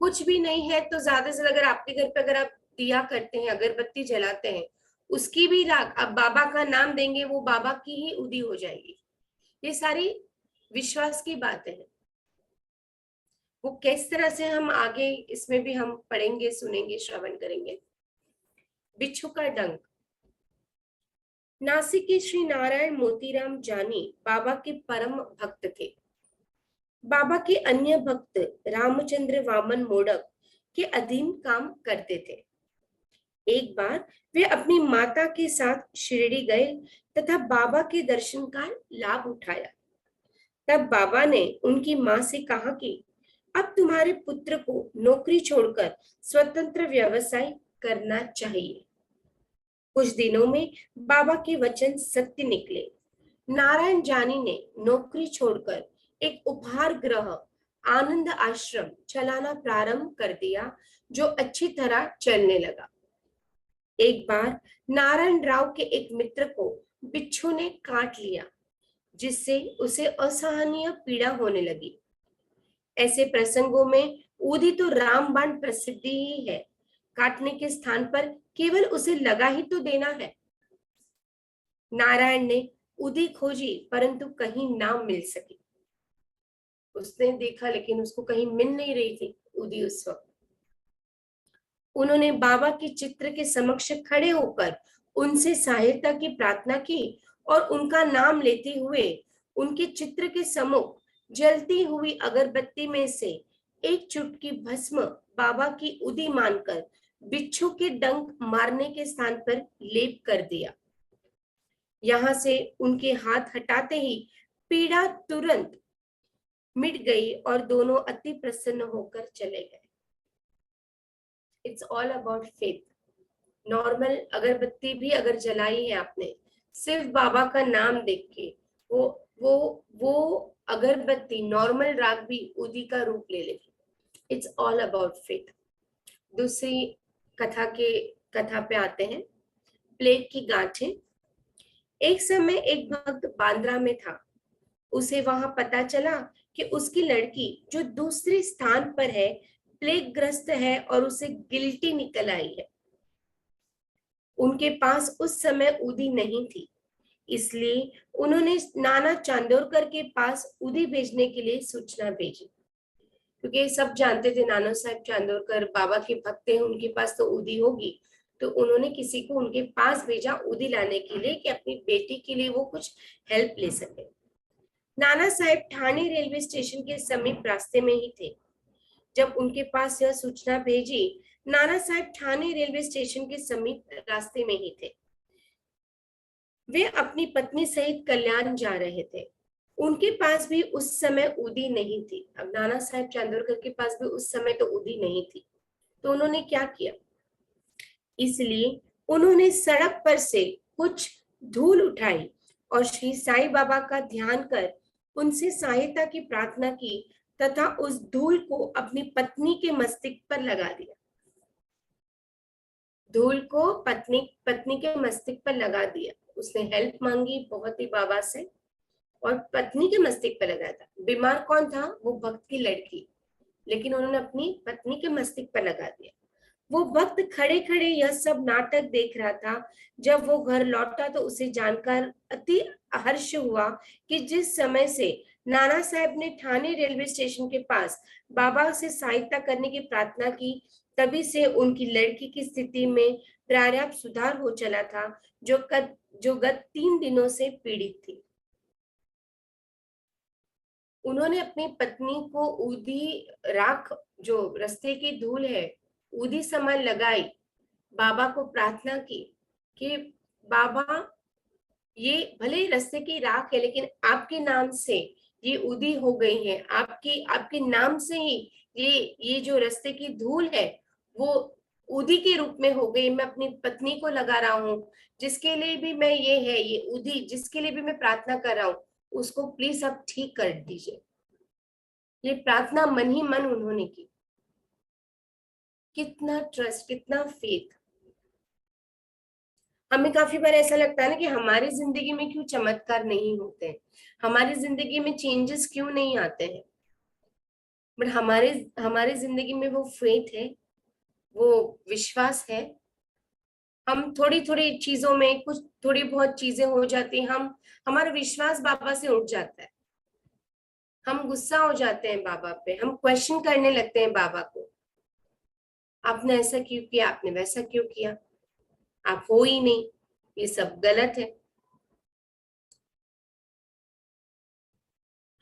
कुछ भी नहीं है तो ज्यादा से अगर आपके घर पे अगर आप दिया करते हैं, अगरबत्ती जलाते हैं, उसकी भी राख आप बाबा का नाम देंगे, वो बाबा की ही उदी हो जाएगी। ये सारी विश्वास की बातें हैं। वो किस तरह से हम आगे इसमें भी हम पढ़ेंगे, सुनेंगे, श्रवण करेंगे। बिच्छू का डंक। नासिक के श्री नारायण मोतीराम जानी बाबा के परम भक्त थे। बाबा के अन्य भक्त रामचंद्र वामन मोडक के अधीन काम करते थे। एक बार वे अपनी माता के साथ शिरडी गए तथा बाबा के दर्शन का लाभ उठाया। तब बाबा ने उनकी मां से कहा कि अब तुम्हारे पुत्र को नौकरी छोड़कर स्वतंत्र व्यवसाय करना चाहिए। कुछ दिनों में बाबा के वचन सत्य निकले। नारायण जानी ने नौकरी छोड़कर एक उपहार गृह आनंद आश्रम चलाना प्रारंभ कर दिया, जो अच्छी तरह चलने लगा। एक बार नारायण राव के एक मित्र को बिच्छू ने काट लिया, जिससे उसे असहनीय पीड़ा होने लगी। ऐसे प्रसंगों में उदी तो रामबाण प्रसिद्धि ही है। काटने के स्थान पर केवल उसे लगा ही तो देना है। नारायण ने उदी खोजी, परंतु कहीं ना मिल सकी। उसने देखा लेकिन उसको कहीं मिल नहीं रही थी उदी उस वक्त। उन्होंने बाबा के चित्र के समक्ष खड़े होकर उनसे सहायता की प्रार्थना की और उनका नाम लेते हुए उनके चित्र के सम्मुख जलती हुई अगरबत्ती में से एक चुटकी भस्म बाबा की उदी मानकर बिच्छू के डंक मारने के स्थान पर लेप कर दिया। यहां से उनके हाथ हटाते ही पीड़ा तुरंत मिट गई और दोनों अति प्रसन्न होकर चले गए। It's all about faith. Normal अगरबत्ती भी अगर जलाई है आपने, सिर्फ बाबा का नाम देख के, वो अगरबत्ती नॉर्मल राग भी उदी का रूप ले लेगी। It's all about faith. दूसरी कथा पे आते हैं। प्लेग की गांठें। एक समय एक भक्त बांद्रा में था। उसे वहां पता चला कि उसकी लड़की जो दूसरे स्थान पर है प्लेग ग्रस्त है और उसे गिल्टी निकल आई है। उनके पास उस समय उदी नहीं थी, इसलिए उन्होंने नाना चांदोरकर के पास उदी भेजने के लिए सूचना भेजी। क्योंकि सब जानते थे नाना साहब चांदोरकर बाबा के भक्त हैं, उनके पास तो उदी होगी। तो उन्होंने किसी को उनके पास भेजा उदी लाने के लिए कि अपनी बेटी के लिए वो कुछ हेल्प ले सके। नाना साहेब ठाणे रेलवे स्टेशन के समीप रास्ते में ही थे जब उनके पास यह सूचना भेजी। नाना साहेब ठाणे रेलवे स्टेशन के समीप रास्ते में ही थे। वे अपनी पत्नी सहित कल्याण जा रहे थे। उनके पास भी उस समय उदी नहीं थी। अब नाना साहेब चांदोरकर के पास भी उस समय तो उदी नहीं थी, तो उन्होंने क्या किया, इसलिए उन्होंने सड़क पर से कुछ धूल उठाई और श्री साईं बाबा का ध्यान कर उनसे सहायता की प्रार्थना की तथा उस धूल को अपनी पत्नी के मस्तिष्क पर लगा दिया। धूल को पत्नी पत्नी के मस्तिष्क पर लगा दिया। उसने हेल्प मांगी बहुत ही बाबा से और पत्नी के मस्तिष्क पर लगा था। बीमार कौन था, वो भक्त की लड़की, लेकिन उन्होंने अपनी पत्नी के मस्तिष्क पर लगा दिया। वो भक्त खड़े खड़े यह सब नाटक देख रहा था। जब वो घर लौटा तो उसे जानकर अति हर्ष हुआ कि जिस समय से नाना साहब ने ठाणे रेलवे स्टेशन के पास बाबा से सहायता करने की प्रार्थना की, तभी से उनकी लड़की की स्थिति में पर्याप्त सुधार हो चला था, जो गत 3 दिनों से पीड़ित थी। उन्होंने अपनी पत्नी को ऊदी राख, जो रास्ते की धूल है, ऊदी समान लगाई, बाबा को प्रार्थना की कि बाबा, ये भले रास्ते की राख है लेकिन आपके नाम से ये ऊदी हो गई है। आपके नाम से ही ये जो रास्ते की धूल है वो ऊदी के रूप में हो गई। मैं अपनी पत्नी को लगा रहा हूँ, जिसके लिए भी मैं ये ऊदी, जिसके लिए भी मैं प्रार्थना कर रहा हूँ, उसको प्लीज आप ठीक कर दीजिए। ये प्रार्थना मन ही मन उन्होंने की। कितना ट्रस्ट, कितना फेथ। हमें काफी बार ऐसा लगता है ना कि हमारी जिंदगी में क्यों चमत्कार नहीं होते हैं, हमारी जिंदगी में चेंजेस क्यों नहीं आते हैं। बट हमारे हमारे जिंदगी में वो फेथ है, वो विश्वास है। हम थोड़ी थोड़ी चीजों में कुछ थोड़ी बहुत चीजें हो जाती हैं, हम हमारा विश्वास बाबा से उठ जाता है। हम गुस्सा हो जाते हैं बाबा पे, हम क्वेश्चन करने लगते हैं बाबा को, आपने ऐसा क्यों किया, आपने वैसा क्यों किया, आप हो ही नहीं, ये सब गलत है।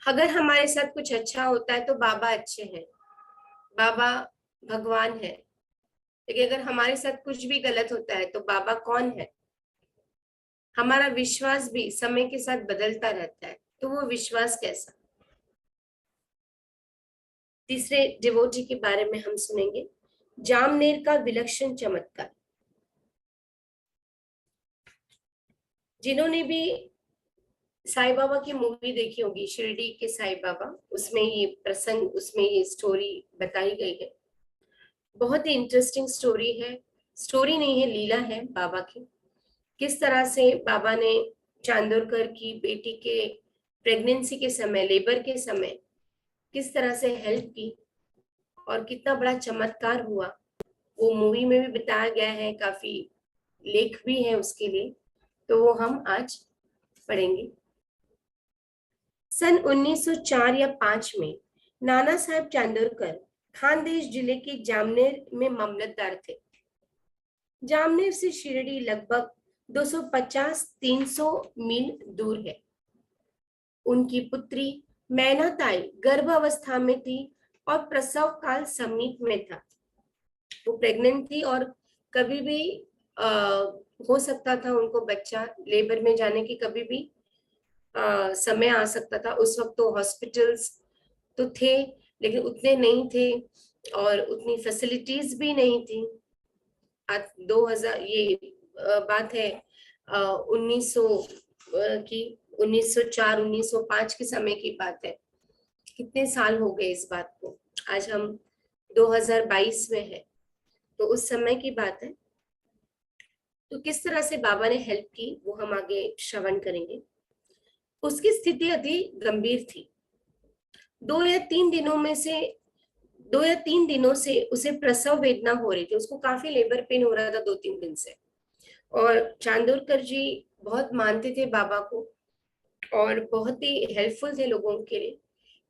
अगर हमारे साथ कुछ अच्छा होता है तो बाबा अच्छे हैं, बाबा भगवान है। लेकिन अगर हमारे साथ कुछ भी गलत होता है तो बाबा कौन है। हमारा विश्वास भी समय के साथ बदलता रहता है, तो वो विश्वास कैसा। तीसरे डिवोटी के बारे में हम सुनेंगे, जामनेर का विलक्षण चमत्कार। जिन्होंने भी साईं बाबा की मूवी देखी होगी, शिरडी के साईं बाबा, उसमें ये प्रसंग, उसमें ये स्टोरी बताई गई है। बहुत ही इंटरेस्टिंग स्टोरी है, स्टोरी नहीं है, लीला है बाबा की। किस तरह से बाबा ने चांदोरकर की बेटी के प्रेगनेंसी के समय, लेबर के समय किस तरह से हेल्प की और कितना बड़ा चमत्कार हुआ, वो मूवी में भी बताया गया है। काफी लेख भी है उसके लिए, तो वो हम आज पढ़ेंगे। सन 1904 या 5 में नाना साहब चांदोरकर खानदेश जिले के जामनेर में मामलतदार थे। जामनेर से शिरडी लगभग 250-300 मील दूर है। उनकी पुत्री मैनाताई गर्भावस्था में थी और प्रसव काल समीप में था। वो प्रेग्नेंट थी और कभी भी हो सकता था उनको बच्चा, लेबर में जाने की कभी भी समय आ सकता था। उस वक्त तो हॉस्पिटल्स तो थे लेकिन उतने नहीं थे और उतनी फैसिलिटीज भी नहीं थी। आज 2000, ये बात है 1900 की, 1904 1905 के समय की बात है। कितने साल हो गए इस बात को, आज हम 2022 में है, तो उस समय की बात है। तो किस तरह से बाबा ने हेल्प की वो हम आगे श्रवण करेंगे। उसकी स्थिति अति गंभीर थी। 2 या 3 दिनों से उसे प्रसव वेदना हो रही थी। उसको काफी लेबर पेन हो रहा था 2-3 दिन से। और चांदोरकर जी बहुत मानते थे बाबा को और बहुत ही हेल्पफुल थे लोगों के लिए।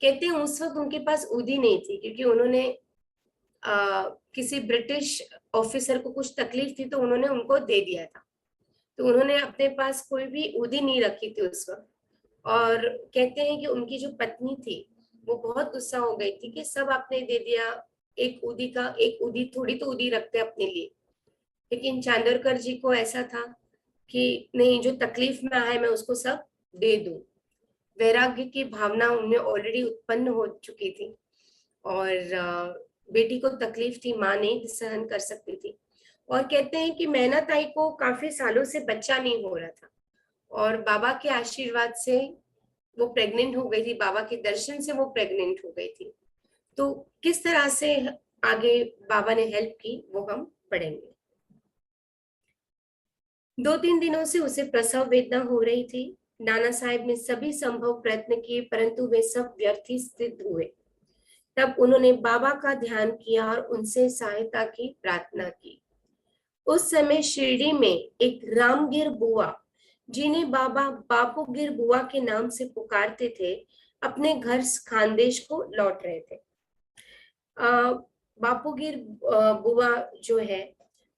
कहते हैं उस वक्त उनके पास उदी नहीं थी क्योंकि उन्होंने किसी ब्रिटिश ऑफिसर को कुछ तकलीफ थी तो उन्होंने उनको दे दिया था। तो उन्होंने अपने पास कोई भी उदी नहीं रखी थी उस वक्त। और कहते हैं कि उनकी जो पत्नी थी वो बहुत गुस्सा हो गई थी कि सब आपने दे दिया, एक उदी थोड़ी तो उदी रखते अपने लिए। लेकिन चांदोरकर जी को ऐसा था कि नहीं, जो तकलीफ में आए मैं उसको सब दे दूं। वैराग्य की भावना उनमें ऑलरेडी उत्पन्न हो चुकी थी, और बेटी को तकलीफ थी, माँ नहीं सहन कर सकती थी। और कहते हैं कि मेहनताई को काफी सालों से बच्चा नहीं हो रहा था, और बाबा के आशीर्वाद से वो प्रेग्नेंट हो गई थी, बाबा के दर्शन से वो प्रेग्नेंट हो गई थी। तो किस तरह से आगे बाबा ने हेल्प की वो हम पढ़ेंगे। 2-3 दिनों से उसे प्रसव वेदना हो रही थी। नाना साहेब ने सभी संभव प्रयत्न किए, परंतु वे सब व्यर्थ ही सिद्ध हुए। तब उन्होंने बाबा का ध्यान किया और उनसे सहायता की प्रार्थना की। उस समय शिरडी में एक रामगिर बुआ, जिन्हें बाबा बापूगिर बुआ के नाम से पुकारते थे, अपने घर खानदेश को लौट रहे थे। बापूगिर बुआ जो है,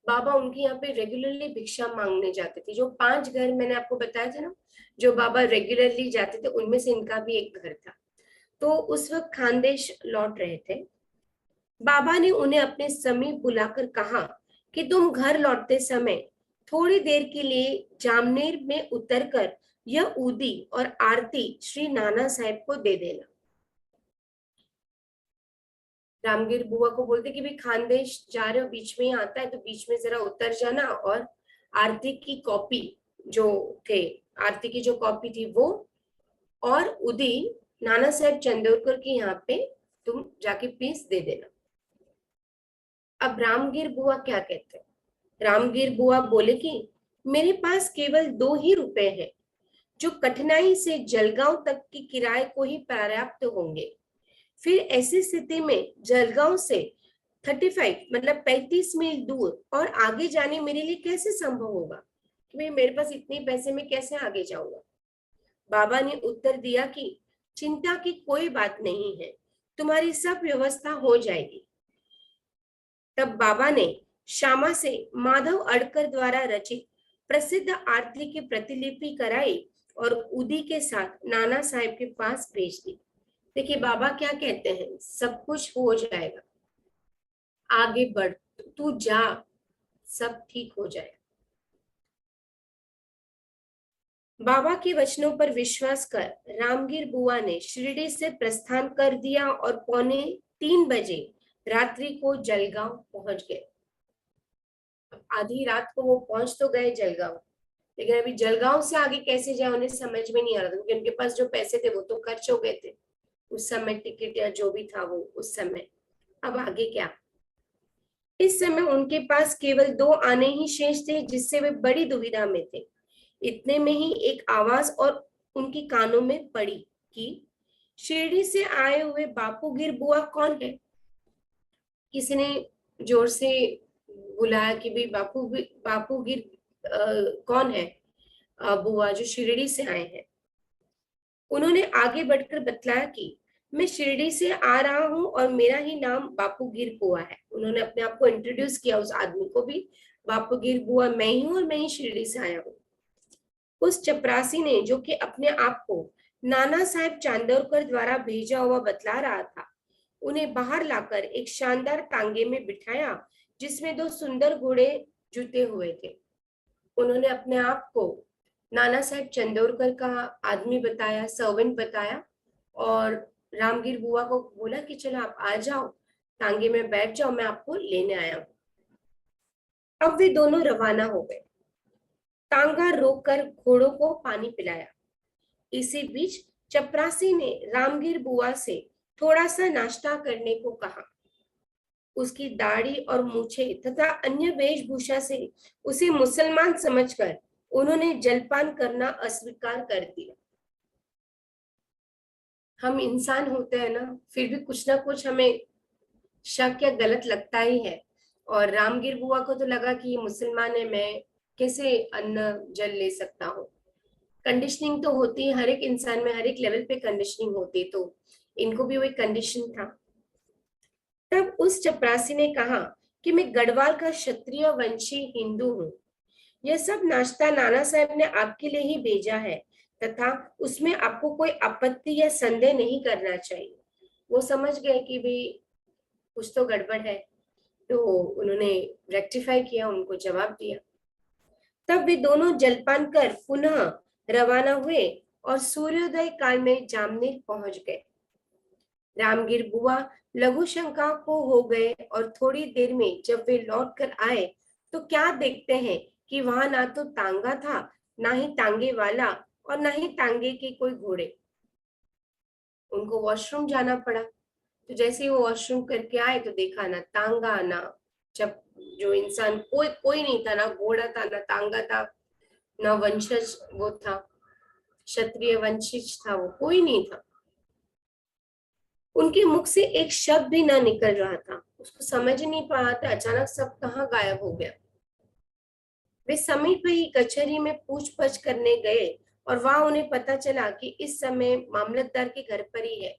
बाबा उनके यहाँ पे रेगुलरली भिक्षा मांगने जाते थे। जो 5 घर मैंने आपको बताया था ना, जो बाबा रेगुलरली जाते थे, उनमें से इनका भी एक घर था। तो उस वक्त खानदेश लौट रहे थे। बाबा ने उन्हें अपने समीप बुलाकर कहा कि तुम घर लौटते समय थोड़ी देर के लिए जामनेर में उतरकर यह ऊदी और आरती श्री नाना साहेब को दे देना। रामगिर बुआ को बोलते कि भाई खानदेश जा रहे हो, बीच में ही आता है, तो बीच में जरा उतर जाना, और आरती की कॉपी जो थे, आरती की जो कॉपी थी वो, और उदी नाना साहेब चंदोरकर की यहाँ पे तुम जाके प्लीज दे देना। अब रामगिर बुआ क्या कहते हैं? रामगिर बुआ बोले कि मेरे पास केवल 2 ही रुपए हैं, जो कठिनाई से जलगांव तक की किराए को ही पर्याप्त होंगे। फिर ऐसी स्थिति में जलगांव से 35 मतलब 35 मील दूर और आगे जाने मेरे लिए कैसे संभव होगा कि भाई मेरे पास इतने पैसे में कैसे आगे जाऊंगा। बाबा ने उत्तर दिया कि चिंता की कोई बात नहीं है, तुम्हारी सब व्यवस्था हो जाएगी। तब बाबा ने श्यामा से माधव अड़कर द्वारा रचित प्रसिद्ध आरती की प्रतिलिपि कराई और उदी के साथ नाना साहेब के पास भेज दी। देखिए बाबा क्या कहते हैं, सब कुछ हो जाएगा, आगे बढ़, तू जा, सब ठीक हो जाएगा। बाबा के वचनों पर विश्वास कर रामगिर बुआ ने शिरडी से प्रस्थान कर दिया और 2:45 रात्रि को जलगांव पहुंच गए। आधी रात को वो पहुंच तो गए जलगांव, लेकिन अभी जलगांव से आगे कैसे जाए उन्हें समझ में नहीं आ रहा था, क्योंकि उनके पास जो पैसे थे वो तो खर्च हो गए थे उस समय, टिकट या जो भी था वो उस समय। अब आगे क्या? इस समय उनके पास केवल 2 आने ही शेष थे, जिससे वे बड़ी दुविधा में थे। इतने में ही एक आवाज और उनकी कानों में पड़ी कि शिरडी से आए हुए बापूगिर बुआ कौन है। किसी ने जोर से बुलाया कि भाई बापूगिर कौन है, बुआ जो शिरडी से आए हैं। उन्होंने आगे बढ़कर बतलाया कि मैं शिरडी से आ रहा हूं और मेरा ही नाम बापूगिर बुआ है। उन्होंने अपने आप को इंट्रोड्यूस किया उस आदमी को भी, बापूगिर बुआ मैं ही हूं और मैं ही शिरडी से आया हूं। उस चपरासी ने, जो कि अपने आप को नाना साहेब चांदोरकर द्वारा भेजा हुआ बतला रहा था, उन्हें बाहर लाकर एक शानदार तांगे में बिठाया, जिसमें 2 सुंदर घोड़े जुते हुए थे। उन्होंने अपने आप को नाना साहेब चंदोरकर का आदमी बताया, सर्वेंट बताया, और रामगिर बुआ को बोला कि चलो आप आ जाओ, तांगे में बैठ जाओ, मैं आपको लेने आया हूं। अब वे दोनों रवाना हो गए। तांगा रोककर घोड़ों को पानी पिलाया। इसी बीच चपरासी ने रामगिर बुआ से थोड़ा सा नाश्ता करने को कहा। उसकी दाढ़ी और मूछे तथा अन्य वेशभूषा से उसे मुसलमान समझकर उन्होंने जलपान करना अस्वीकार कर दिया। हम इंसान होते हैं ना, फिर भी कुछ ना कुछ हमें शक या गलत लगता ही है। और रामगिर बुआ को तो लगा कि ये मुसलमान है, मैं कैसे अन्न जल ले सकता हूँ। कंडीशनिंग तो होती है हर एक इंसान में, हर एक लेवल पे कंडीशनिंग होती है, तो इनको भी वो एक कंडीशन था। तब उस चपरासी ने कहा कि मैं गढ़वाल का क्षत्रिय वंशी हिंदू हूँ। यह सब नाश्ता नाना साहब ने आपके लिए ही भेजा है, तथा उसमें आपको कोई आपत्ति या संदेह नहीं करना चाहिए। वो समझ गए कि भाई कुछ तो गड़बड़ है, तो उन्होंने रेक्टिफाई किया, उनको जवाब दिया। तब वे दोनों जलपान कर पुनः रवाना हुए और सूर्योदय काल में जामनेर पहुंच गए। रामगिर बुआ लघु शंका को हो गए और थोड़ी देर में जब वे लौट कर आए तो क्या देखते हैं कि वहां ना तो तांगा था, ना ही तांगे वाला, और ना ही तांगे के कोई घोड़े। उनको वॉशरूम जाना पड़ा। तो जैसे ही वो वॉशरूम करके आए तो देखा ना तांगा, ना जब जो इंसान, कोई कोई नहीं था, ना घोड़ा था, ना तांगा था, ना वंशज वो था, क्षत्रिय वंशिज था, वो कोई नहीं था। उनके मुख से एक शब्द भी ना निकल रहा था। उसको समझ ही नहीं पा रहा था अचानक सब कहाँ गायब हो गया। वे समीप ही कचहरी में पूछताछ करने गए और वहां उन्हें पता चला कि इस समय मामलतदार के घर पर ही है।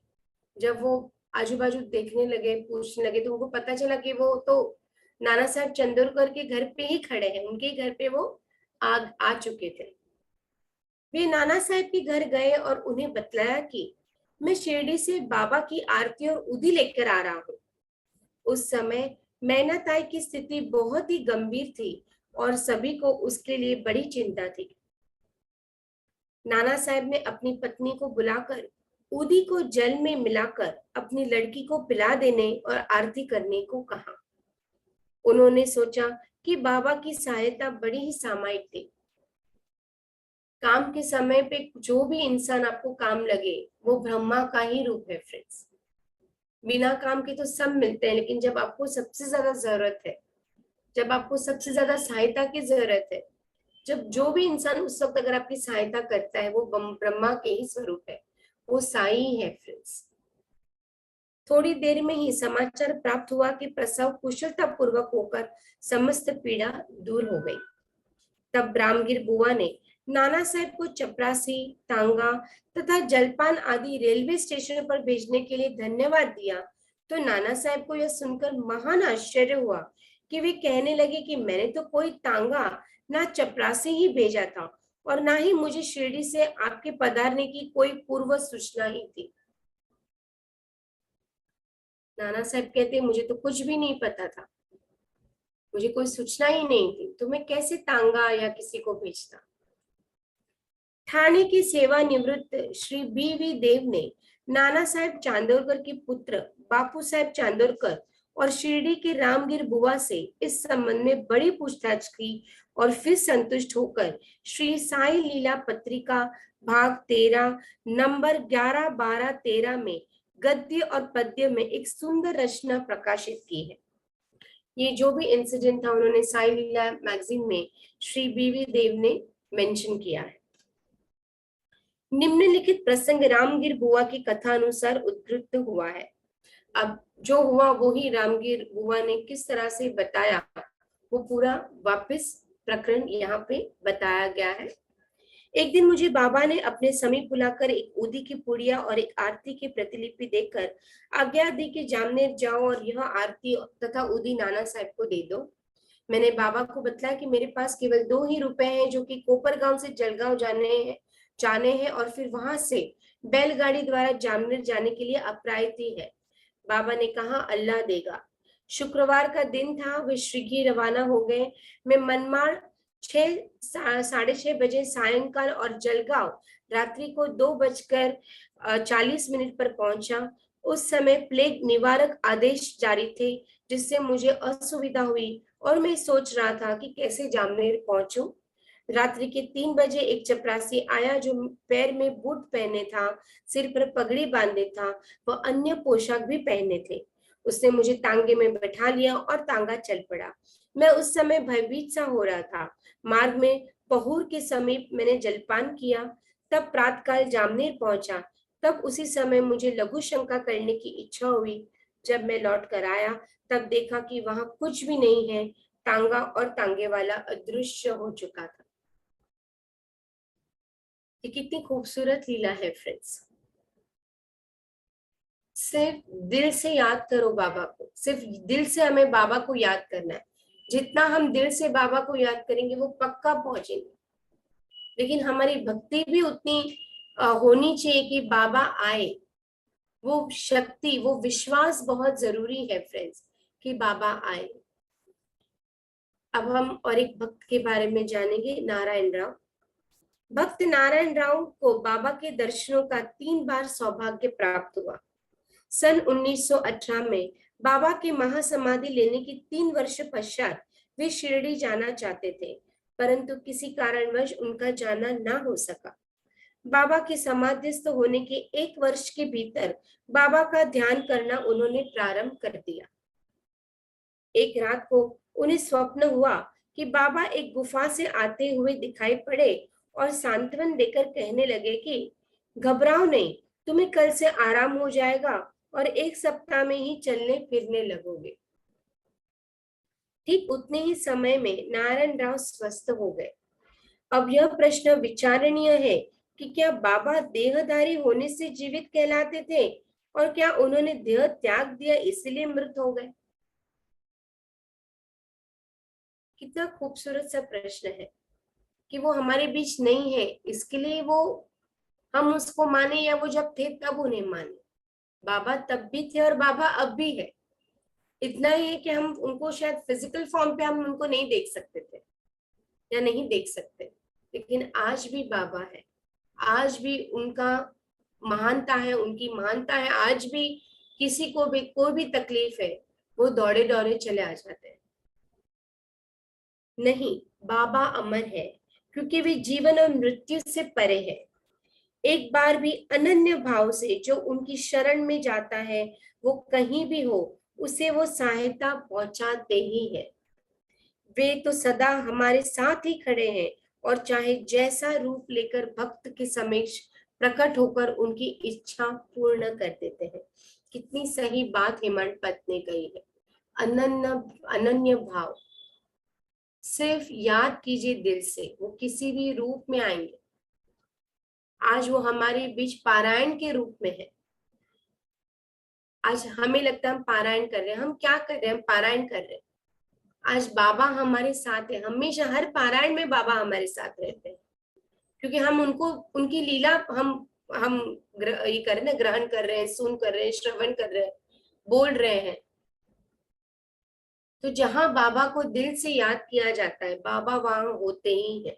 जब वो आजू बाजू देखने लगे, पूछने लगे, तो उनको पता चला कि वो तो नाना साहब चंदोरकर के घर पे ही खड़े हैं, उनके घर पे वो आ चुके थे। वे नाना साहब के घर गए और उन्हें बतलाया कि मैं शिरडी से बाबा की आरती और उदी लेकर आ रहा हूँ। उस समय मैना ताई की स्थिति बहुत ही गंभीर थी और सभी को उसके लिए बड़ी चिंता थी। नाना साहब ने अपनी पत्नी को बुलाकर उदी को जल में मिलाकर अपनी लड़की को पिला देने और आरती करने को कहा। उन्होंने सोचा कि बाबा की सहायता बड़ी ही सामायिक थी। काम के समय पे जो भी इंसान आपको काम लगे वो ब्रह्मा का ही रूप है फ्रेंड्स। बिना काम के तो सब मिलते हैं, लेकिन जब आपको सबसे ज्यादा जरूरत है, जब आपको सबसे ज्यादा सहायता की जरूरत है, जब जो भी इंसान उस वक्त अगर आपकी सहायता करता है वो ब्रह्मा के ही स्वरूप है, वो साई ही है फ्रेंड्स। थोड़ी देर में ही समाचार प्राप्त हुआ कि प्रसव कुशलता पूर्वक होकर समस्त पीड़ा दूर हो गई। तब रामगिर बुआ ने नाना साहब को चपरासी, तांगा तथा जलपान आदि रेलवे स्टेशन पर भेजने के लिए धन्यवाद दिया। तो नाना साहब को यह सुनकर महान आश्चर्य हुआ कि वे कहने लगे कि मैंने तो कोई तांगा ना चपरासी ही भेजा था और ना ही मुझे शिरडी से आपके पधारने की कोई पूर्व सूचना ही थी। नाना साहब कहते मुझे तो कुछ भी नहीं पता था, मुझे कोई सूचना ही नहीं थी, तो मैं कैसे तांगा या किसी को भेजता। ठाणे की सेवानिवृत्त श्री बी.वी. देव ने नाना साहेब चांदोरकर के पुत्र बापू साहेब चांदोरकर और शिरडी के रामगिर बुआ से इस संबंध में बड़ी पूछताछ की और फिर संतुष्ट होकर श्री साई लीला पत्रिका भाग 13 नंबर 11, 12, 13 में गद्य और पद्य में एक सुंदर रचना प्रकाशित की है। ये जो भी इंसिडेंट था उन्होंने साई लीला मैगजीन में श्री बी.वी. देव ने मेंशन किया है। निम्नलिखित प्रसंग रामगिर बुआ की कथा अनुसार उद्धृत हुआ है। अब जो हुआ वो ही रामगिर बुआ ने किस तरह से बताया, वो पूरा वापस प्रकरण यहाँ पे बताया गया है। एक दिन मुझे बाबा ने अपने समीप बुलाकर एक उदी की पुड़िया और एक आरती की प्रतिलिपि देकर आज्ञा दी कि जामनेर जाओ और यह आरती तथा उदी नाना साहब को दे दो। मैंने बाबा को बताया कि मेरे पास केवल 2 ही रुपए हैं जो कि कोपरगांव से जलगांव जाने हैं और फिर वहां से बैलगाड़ी द्वारा जामनेर जाने के लिए अप्रायती है। बाबा ने कहा अल्लाह देगा। शुक्रवार का दिन था, वे श्रीगी रवाना हो गए। मैं मनमाड़ 6-6:30 बजे सायंकाल और जलगांव रात्रि को 2:40 पर पहुंचा। उस समय प्लेग निवारक आदेश जारी थे, जिससे मुझे असुविधा हुई और मैं सोच रहा था कि कैसे जामनेर पहुंचूं। रात्रि के 3 बजे एक चपरासी आया जो पैर में बूट पहने था, सिर पर पगड़ी बांधे था, वह अन्य पोशाक भी पहने थे। उसने मुझे तांगे में बैठा लिया और तांगा चल पड़ा। मैं उस समय भयभीत सा हो रहा था। मार्ग में पहूर के समीप मैंने जलपान किया, तब प्रातःकाल जामनेर पहुंचा। तब उसी समय मुझे लघु शंका करने की इच्छा हुई। जब मैं लौट कर आया तब देखा कि वहां कुछ भी नहीं है, तांगा और तांगे वाला अदृश्य हो चुका था। ये कितनी खूबसूरत लीला है फ्रेंड्स। सिर्फ दिल से याद करो बाबा को, सिर्फ दिल से हमें बाबा को याद करना है। जितना हम दिल से बाबा को याद करेंगे वो पक्का पहुंचेंगे। लेकिन हमारी भक्ति भी उतनी होनी चाहिए कि बाबा आए। वो शक्ति, वो विश्वास बहुत जरूरी है फ्रेंड्स, कि बाबा आए। अब हम और एक भक्त के बारे में जानेंगे, नारायण राव। भक्त नारायण राव को बाबा के दर्शनों का 3 बार सौभाग्य प्राप्त हुआ। सन 1918 में बाबा के महासमाधि लेने की 3 वर्ष पश्चात वे शिरडी जाना चाहते थे, परंतु किसी कारणवश उनका जाना ना हो सका। बाबा के समाधिस्थ होने के 1 वर्ष के भीतर बाबा का ध्यान करना उन्होंने प्रारंभ कर दिया। एक रात को उन्हें स्वप्न हुआ कि बाबा एक गुफा से आते हुए दिखाई पड़े और सांत्वन देकर कहने लगे कि घबराओ नहीं, तुम्हें कल से आराम हो जाएगा और 1 सप्ताह में ही चलने फिरने लगोगे। ठीक उतने ही समय में नारायण राव स्वस्थ हो गए। अब यह प्रश्न विचारणीय है कि क्या बाबा देहधारी होने से जीवित कहलाते थे और क्या उन्होंने देह त्याग दिया इसलिए मृत हो गए? कितना खूबसूरत सा प्रश्न है कि वो हमारे बीच नहीं है इसके लिए वो हम उसको माने, या वो जब थे तब उन्हें माने। बाबा तब भी थे और बाबा अब भी है। इतना ही है कि हम उनको शायद फिजिकल फॉर्म पे हम उनको नहीं देख सकते थे या नहीं देख सकते, लेकिन आज भी बाबा है। आज भी उनका महानता है, उनकी महानता है। आज भी किसी को भी कोई भी तकलीफ है, वो दौड़े दौड़े चले आ जाते हैं। नहीं, बाबा अमर है क्योंकि वे जीवन और मृत्यु से परे है। एक बार भी अनन्य भाव से जो उनकी शरण में जाता है, वो कहीं भी हो उसे वो सहायता पहुंचाते ही है। वे तो सदा हमारे साथ ही खड़े हैं और चाहे जैसा रूप लेकर भक्त के समक्ष प्रकट होकर उनकी इच्छा पूर्ण कर देते हैं। कितनी सही बात हेमंत पत ने कही है। अनन्य अनन्य भाव, सिर्फ याद कीजिए दिल से, वो किसी भी रूप में आएंगे। आज वो हमारे बीच पारायण के रूप में है। आज हमें लगता है हम पारायण कर रहे हैं, हम क्या कर रहे हैं? हम पारायण कर रहे हैं। आज बाबा हमारे साथ है, हमेशा हर पारायण में बाबा हमारे साथ रहते हैं, क्योंकि हम उनको, उनकी लीला हम ये कर रहे हैं, ग्रहण कर रहे हैं, सुन कर रहे हैं, श्रवण कर रहे हैं, बोल रहे हैं। तो जहां बाबा को दिल से याद किया जाता है, बाबा वहां होते ही है।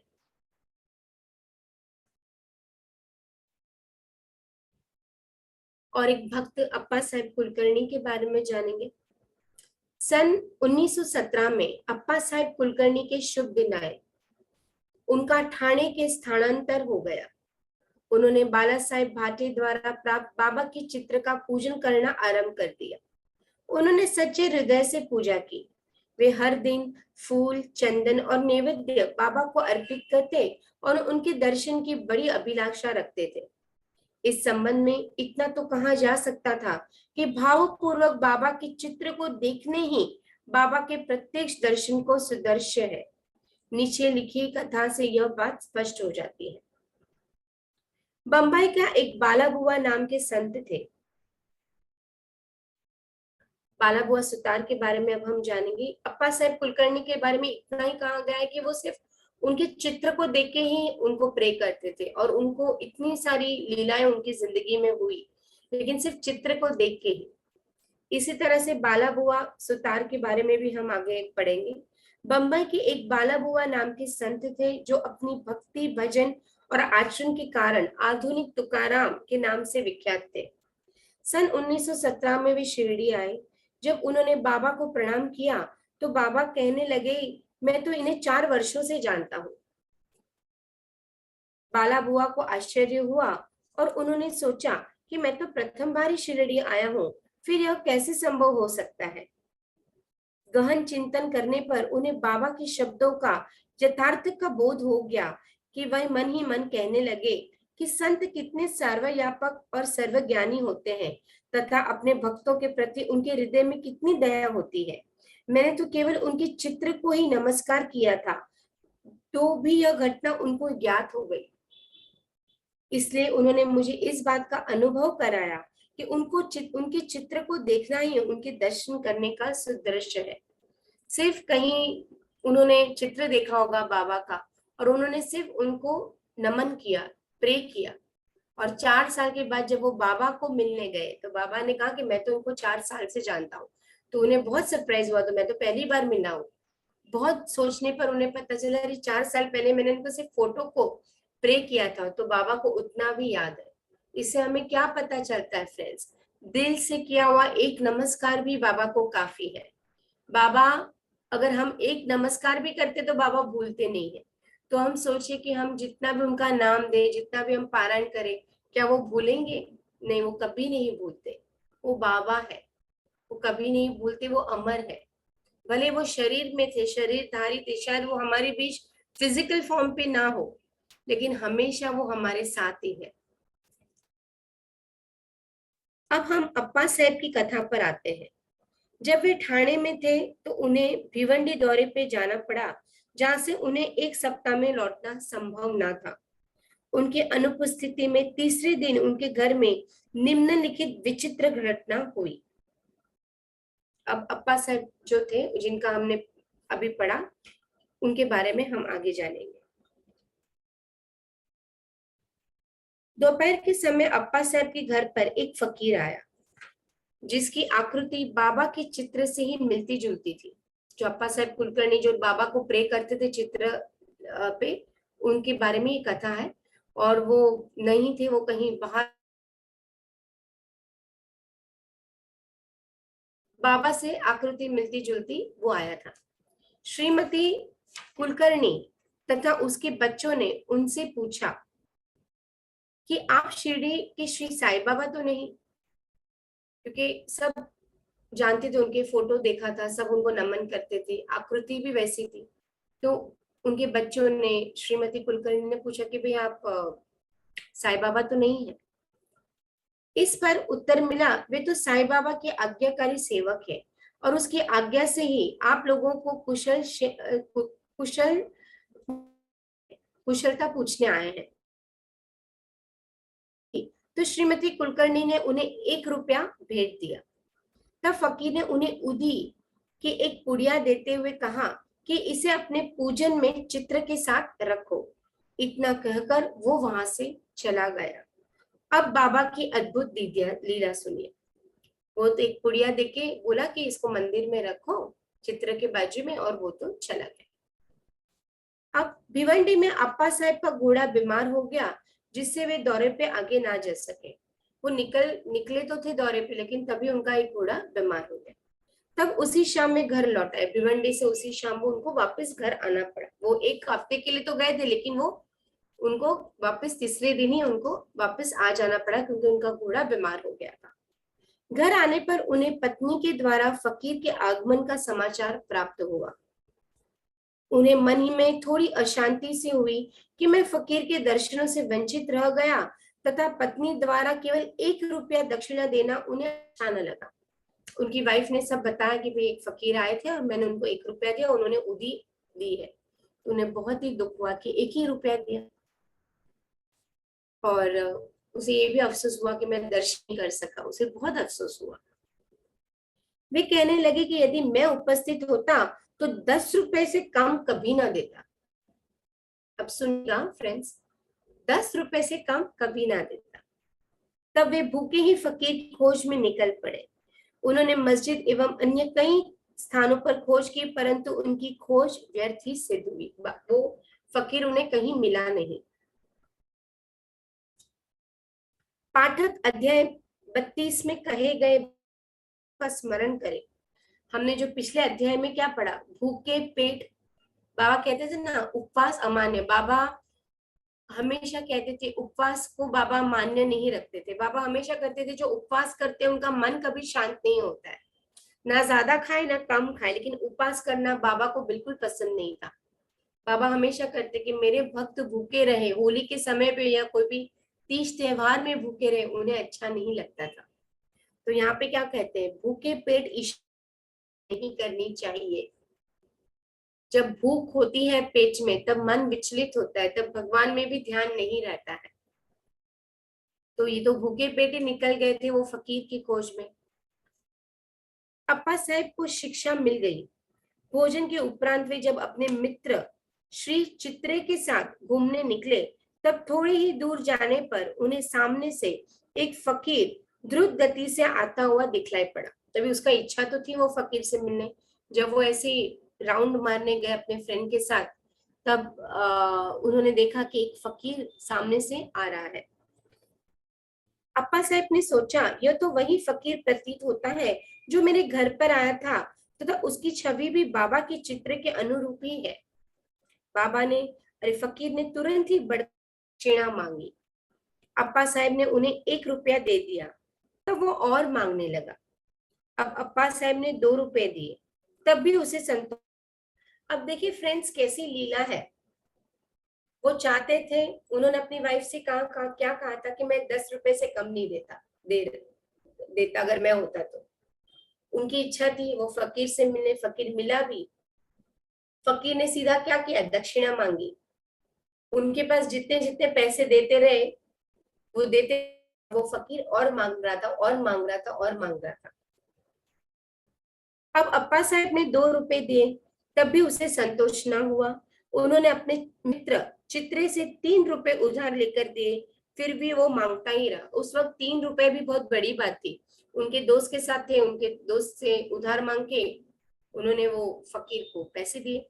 और एक भक्त अप्पा साहेब कुलकर्णी के बारे में जानेंगे। सन 1917 में अप्पा साहेब कुलकर्णी के शुभ दिन आए। उनका ठाणे के स्थानांतर हो गया। उन्होंने बाला साहेब भाटे द्वारा प्राप्त बाबा के चित्र का पूजन करना आरंभ कर दिया। उन्होंने सच्चे हृदय से पूजा की। वे हर दिन फूल, चंदन और नैवेद्य बाबा को अर्पित करते और उनके दर्शन की बड़ी अभिलाषा रखते थे। इस संबंध में इतना तो कहा जा सकता था कि भावपूर्वक बाबा के चित्र को देखने ही बाबा के प्रत्यक्ष दर्शन को सुदर्श्य है। नीचे लिखी कथा से यह बात स्पष्ट हो जाती है। बंबई का एक बाला बुआ नाम के संत थे। बाला बुआ सुतार के बारे में अब हम जानेंगे। अप्पा साहेब कुलकर्णी के बारे में इतना ही कहा गया है कि वो सिर्फ उनके चित्र को देख के ही उनको प्रे करते थे और उनको इतनी सारी लीलाएं उनकी जिंदगी में हुई, लेकिन सिर्फ चित्र को देख के ही। इसी तरह से बाला बुआ सुतार के बारे में भी हम आगे पढ़ेंगे। बंबई के एक बाला बुआ नाम के संत थे जो अपनी भक्ति, भजन और आचरण के कारण आधुनिक तुकाराम के नाम से विख्यात थे। सन 1917 में वे शिरडी आए। जब उन्होंने बाबा को प्रणाम किया तो बाबा कहने लगे, मैं तो इन्हें 4 वर्षों से जानता हूँ। बाला बुआ को आश्चर्य हुआ और उन्होंने सोचा कि मैं तो प्रथम बार ही शिरडी आया हूँ, फिर यह कैसे संभव हो सकता है। गहन चिंतन करने पर उन्हें बाबा के शब्दों का यथार्थ का बोध हो गया कि वह मन ही मन कहने लगे कि संत कितने सर्वव्यापक और सर्वज्ञानी होते हैं तथा अपने भक्तों के प्रति उनके हृदय में कितनी दया होती है। मैंने तो केवल उनके चित्र को ही नमस्कार किया था, तो भी यह घटना उनको ज्ञात हो गई। इसलिए उन्होंने मुझे इस बात का अनुभव कराया कि उनके चित्र को देखना ही उनके दर्शन करने का सुदृश्य है। सिर्फ कहीं उन्होंने चित्र देखा होगा बाबा का और उन्होंने सिर्फ उनको नमन किया, प्रे किया। और 4 साल के बाद जब वो बाबा को मिलने गए तो बाबा ने कहा कि मैं तो उनको 4 साल से जानता हूँ। तो उन्हें बहुत सरप्राइज हुआ, तो मैं तो पहली बार मिला हूँ। बहुत सोचने पर उन्हें पता चला अरे 4 साल पहले मैंने उनको सिर्फ फोटो को प्रे किया था, तो बाबा को उतना भी याद है। इससे हमें क्या पता चलता है फ्रेंड्स, दिल से किया हुआ एक नमस्कार भी बाबा को काफी है। बाबा, अगर हम एक नमस्कार भी करते तो बाबा भूलते नहीं है। तो हम सोचे कि हम जितना भी उनका नाम दें, जितना भी हम पारायण करें, क्या वो भूलेंगे? नहीं, वो कभी नहीं भूलते। वो बाबा है, वो कभी नहीं भूलते, वो अमर है। भले वो शरीर में थे, शरीरधारी थे, शायद वो हमारे बीच फिजिकल फॉर्म पे ना हो, लेकिन हमेशा वो हमारे साथ ही है। अब हम अप्पा साहब की कथा पर आते हैं। जब वे ठाणे में थे तो उन्हें भिवंडी दौरे पे जाना पड़ा, जहां से उन्हें एक सप्ताह में लौटना संभव ना था। उनकी अनुपस्थिति में तीसरे दिन उनके घर में निम्नलिखित विचित्र घटना हुई। अब अप्पा साहब जो थे, जिनका हमने अभी पढ़ा, उनके बारे में हम आगे जानेंगे। दोपहर के समय अप्पा साहब के घर पर एक फकीर आया, जिसकी आकृति बाबा के चित्र से ही मिलती जुलती थी। जो अप्पा साहब कुलकर्णी जो बाबा को प्रे करते थे चित्र पे, उनके बारे में ये कथा है। और वो नहीं थे, वो कहीं बाहर, बाबा से आकृति मिलती जुलती वो आया था। श्रीमती कुलकर्णी तथा उसके बच्चों ने उनसे पूछा कि आप शिरडी के श्री साईं बाबा तो नहीं? क्योंकि सब जानते थे, उनके फोटो देखा था, सब उनको नमन करते थे, आकृति भी वैसी थी। तो उनके बच्चों ने श्रीमती कुलकर्णी ने पूछा कि भाई आप साईं बाबा तो नहीं है? इस पर उत्तर मिला, वे तो साईं बाबा के आज्ञाकारी सेवक है, और उसकी आज्ञा से ही आप लोगों को कुशल कुशलता पूछने आए हैं। तो श्रीमती कुलकर्णी ने उन्हें 1 रुपया भेंट दिया। तब फकीर ने उन्हें उदी की एक पुड़िया देते हुए कहा कि इसे अपने पूजन में चित्र के साथ रखो। इतना कहकर वो वहां से चला गया। अब बाबा की अद्भुत लीला सुनिए। वो तो एक पुड़िया देके बोला कि इसको मंदिर में रखो चित्र के बाजू में, और वो तो चला गया। अब भिवंडी में अप्पा साहब का घोड़ा बीमार हो गया, जिससे वे दौरे पे आगे ना जा सके। वो निकले तो थे दौरे पे, लेकिन तभी उनका एक घोड़ा बीमार हो गया। तब उसी शाम में घर लौट आए। भिवंडी से उसी शाम वो उनको वापस घर आना पड़ा। वो 1 हफ्ते के लिए तो गए थे, लेकिन वो उनको वापस तीसरे दिन ही उनको वापस आ जाना पड़ा, क्योंकि उनका घोड़ा बीमार हो गया था। घर आने पर उन्हें पत्नी के द्वारा फकीर के आगमन का समाचार प्राप्त हुआ। उन्हें मन ही में थोड़ी अशांति सी हुई कि मैं फकीर के दर्शनों से वंचित रह गया, तथा पत्नी द्वारा केवल 1 रुपया दक्षिणा देना उन्हें अच्छा न लगा। उनकी वाइफ ने सब बताया कि भाई एक फकीर आए थे और मैंने उनको 1 रुपया दिया, उन्होंने उदी दी है। तो उन्हें बहुत ही दुख हुआ कि 1 ही रुपया दिया, और उसे ये भी अफसोस हुआ कि मैं दर्शन नहीं कर सका। उसे बहुत अफसोस हुआ। वे कहने लगे कि यदि मैं उपस्थित होता तो 10 रुपए से कम कभी ना देता। अब सुनिएगा फ्रेंड्स, 10 रुपए से कम कभी ना देता। तब वे भूखे ही फकीर की खोज में निकल पड़े। उन्होंने मस्जिद एवं अन्य कई स्थानों पर खोज की, परंतु उनकी खोज व्यर्थ ही सिद्ध हुई। वो फकीर उन्हें कहीं मिला नहीं। पाठक अध्याय 32 में कहे गए का स्मरण करें। हमने जो पिछले अध्याय में क्या पढ़ा, भूखे पेट, बाबा कहते थे ना उपवास अमान्य। बाबा हमेशा कहते थे, उपवास को बाबा मान्य नहीं रखते थे। बाबा हमेशा कहते थे जो उपवास करते हैं उनका मन कभी शांत नहीं होता है, ना ज्यादा खाए ना कम खाए, लेकिन उपवास करना बाबा को बिल्कुल पसंद नहीं था। बाबा हमेशा करते कि मेरे भक्त भूखे रहे, होली के समय पे या कोई भी तीज त्योहार में भूखे रहे, उन्हें अच्छा नहीं लगता था। तो यहाँ पे क्या कहते हैं, भूखे पेट ईश्वर नहीं करनी चाहिए। जब भूख होती है पेट में तब मन विचलित होता है, तब भगवान में भी ध्यान नहीं रहता है। तो ये तो भूखे पेट ही निकल गए थे वो फकीर की खोज में। अप्पा साहब को शिक्षा मिल गई। भोजन के उपरांत वे जब अपने मित्र श्री चित्रे के साथ घूमने निकले तब थोड़ी ही दूर जाने पर उन्हें सामने से एक फकीर द्रुत गति से आता हुआ दिखलाई पड़ा। तभी उसका इच्छा तो थी वो फकीर से मिलने। जब वो ऐसे राउंड मारने गए अपने फ्रेंड के साथ, तब उन्होंने देखा कि एक फकीर सामने से आ रहा है। अप्पा साहब ने सोचा, यह तो वही फकीर प्रतीत होता है जो मेरे घर पर आया था, तथा उसकी छवि भी बाबा के चित्र के अनुरूप ही है। बाबा ने अरे फकीर ने तुरंत ही दक्षिणा मांगी। अप्पा साहब ने उन्हें 1 रुपया दे दिया। तब वो और मांगने लगा। अब अप्पा साहब ने 2 रुपए दिए, तब भी उसे संतोष। अब देखिए फ्रेंड्स, कैसी लीला है। वो चाहते थे, उन्होंने अपनी वाइफ से कहा क्या कहा था कि मैं 10 रुपए से कम नहीं देता अगर मैं होता तो। उनकी इच्छा थी वो फकीर से मिले, फकीर मिला भी। फकीर ने सीधा क्या किया, दक्षिणा मांगी। उनके पास जितने जितने पैसे देते रहे वो देते, वो फकीर और मांग रहा था और मांग रहा था और मांग रहा था। अब अप्पा साहब ने 2 रुपए दिए, तब भी उसे संतोष न हुआ। उन्होंने अपने मित्र चित्रे से 3 रुपए उधार लेकर दिए, फिर भी वो मांगता ही रहा। उस वक्त 3 रुपए भी बहुत बड़ी बात थी। उनके दोस्त के साथ थे, उनके दोस्त से उधार मांग के उन्होंने वो फकीर को पैसे दिए,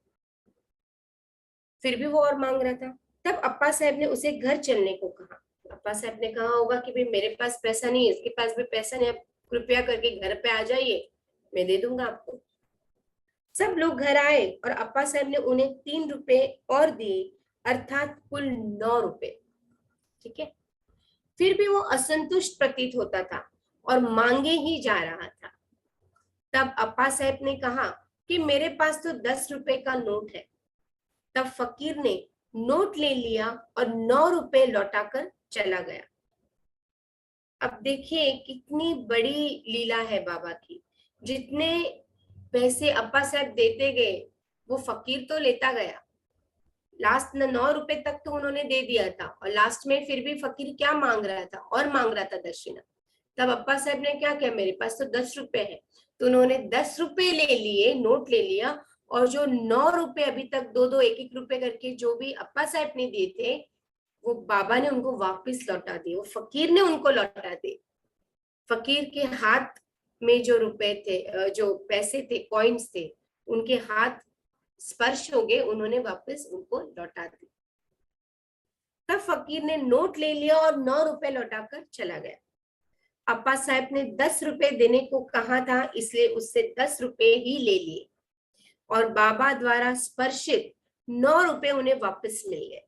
फिर भी वो और मांग रहा था। तब अप्पा साहब ने उसे घर चलने को कहा। अप्पा साहब ने कहा होगा कि भाई मेरे पास पैसा नहीं है, इसके पास भी पैसा नहीं है, आप कृपया करके घर पे आ जाइए, मैं दे दूंगा आपको। सब लोग घर आए और अप्पा साहब ने उन्हें 3 रुपए और दिए, अर्थात कुल 9 रुपए। ठीक है। फिर भी वो असंतुष्ट प्रतीत होता था और मांगे ही जा रहा था। तब अप्पा साहब ने कहा कि मेरे पास तो 10 रुपए का नोट है। तब फकीर ने नोट ले लिया और 9 रुपए लौटाकर चला गया। अब देखिए कितनी बड़ी लीला है बाबा की। जितने पैसे अप्पा साहब देते गए, वो फकीर तो लेता गया। लास्ट में 9 रुपए तक तो उन्होंने दे दिया था, और लास्ट में फिर भी फकीर क्या मांग रहा था, और मांग रहा था दक्षिणा। तब अप्पा साहब ने क्या किया, मेरे पास तो 10 रुपए है, तो उन्होंने 10 रुपए ले लिए, नोट ले लिया, और जो 9 रुपए अभी तक 2-2 1-1 रुपए करके जो भी अप्पा साहब ने दिए थे, वो बाबा ने उनको वापस लौटा दिए, वो फकीर ने उनको लौटा दिए। फकीर के हाथ में जो रुपए थे, जो पैसे थे, कॉइन्स थे, उनके हाथ स्पर्श हो गए, उन्होंने वापस उनको लौटा दिए। तब फकीर ने नोट ले लिया और 9 रुपए लौटाकर चला गया। अप्पा साहब ने 10 रुपए देने को कहा था, इसलिए उससे 10 रुपए ही ले लिए, और बाबा द्वारा स्पर्शित 9 रुपए उन्हें वापस मिल गए।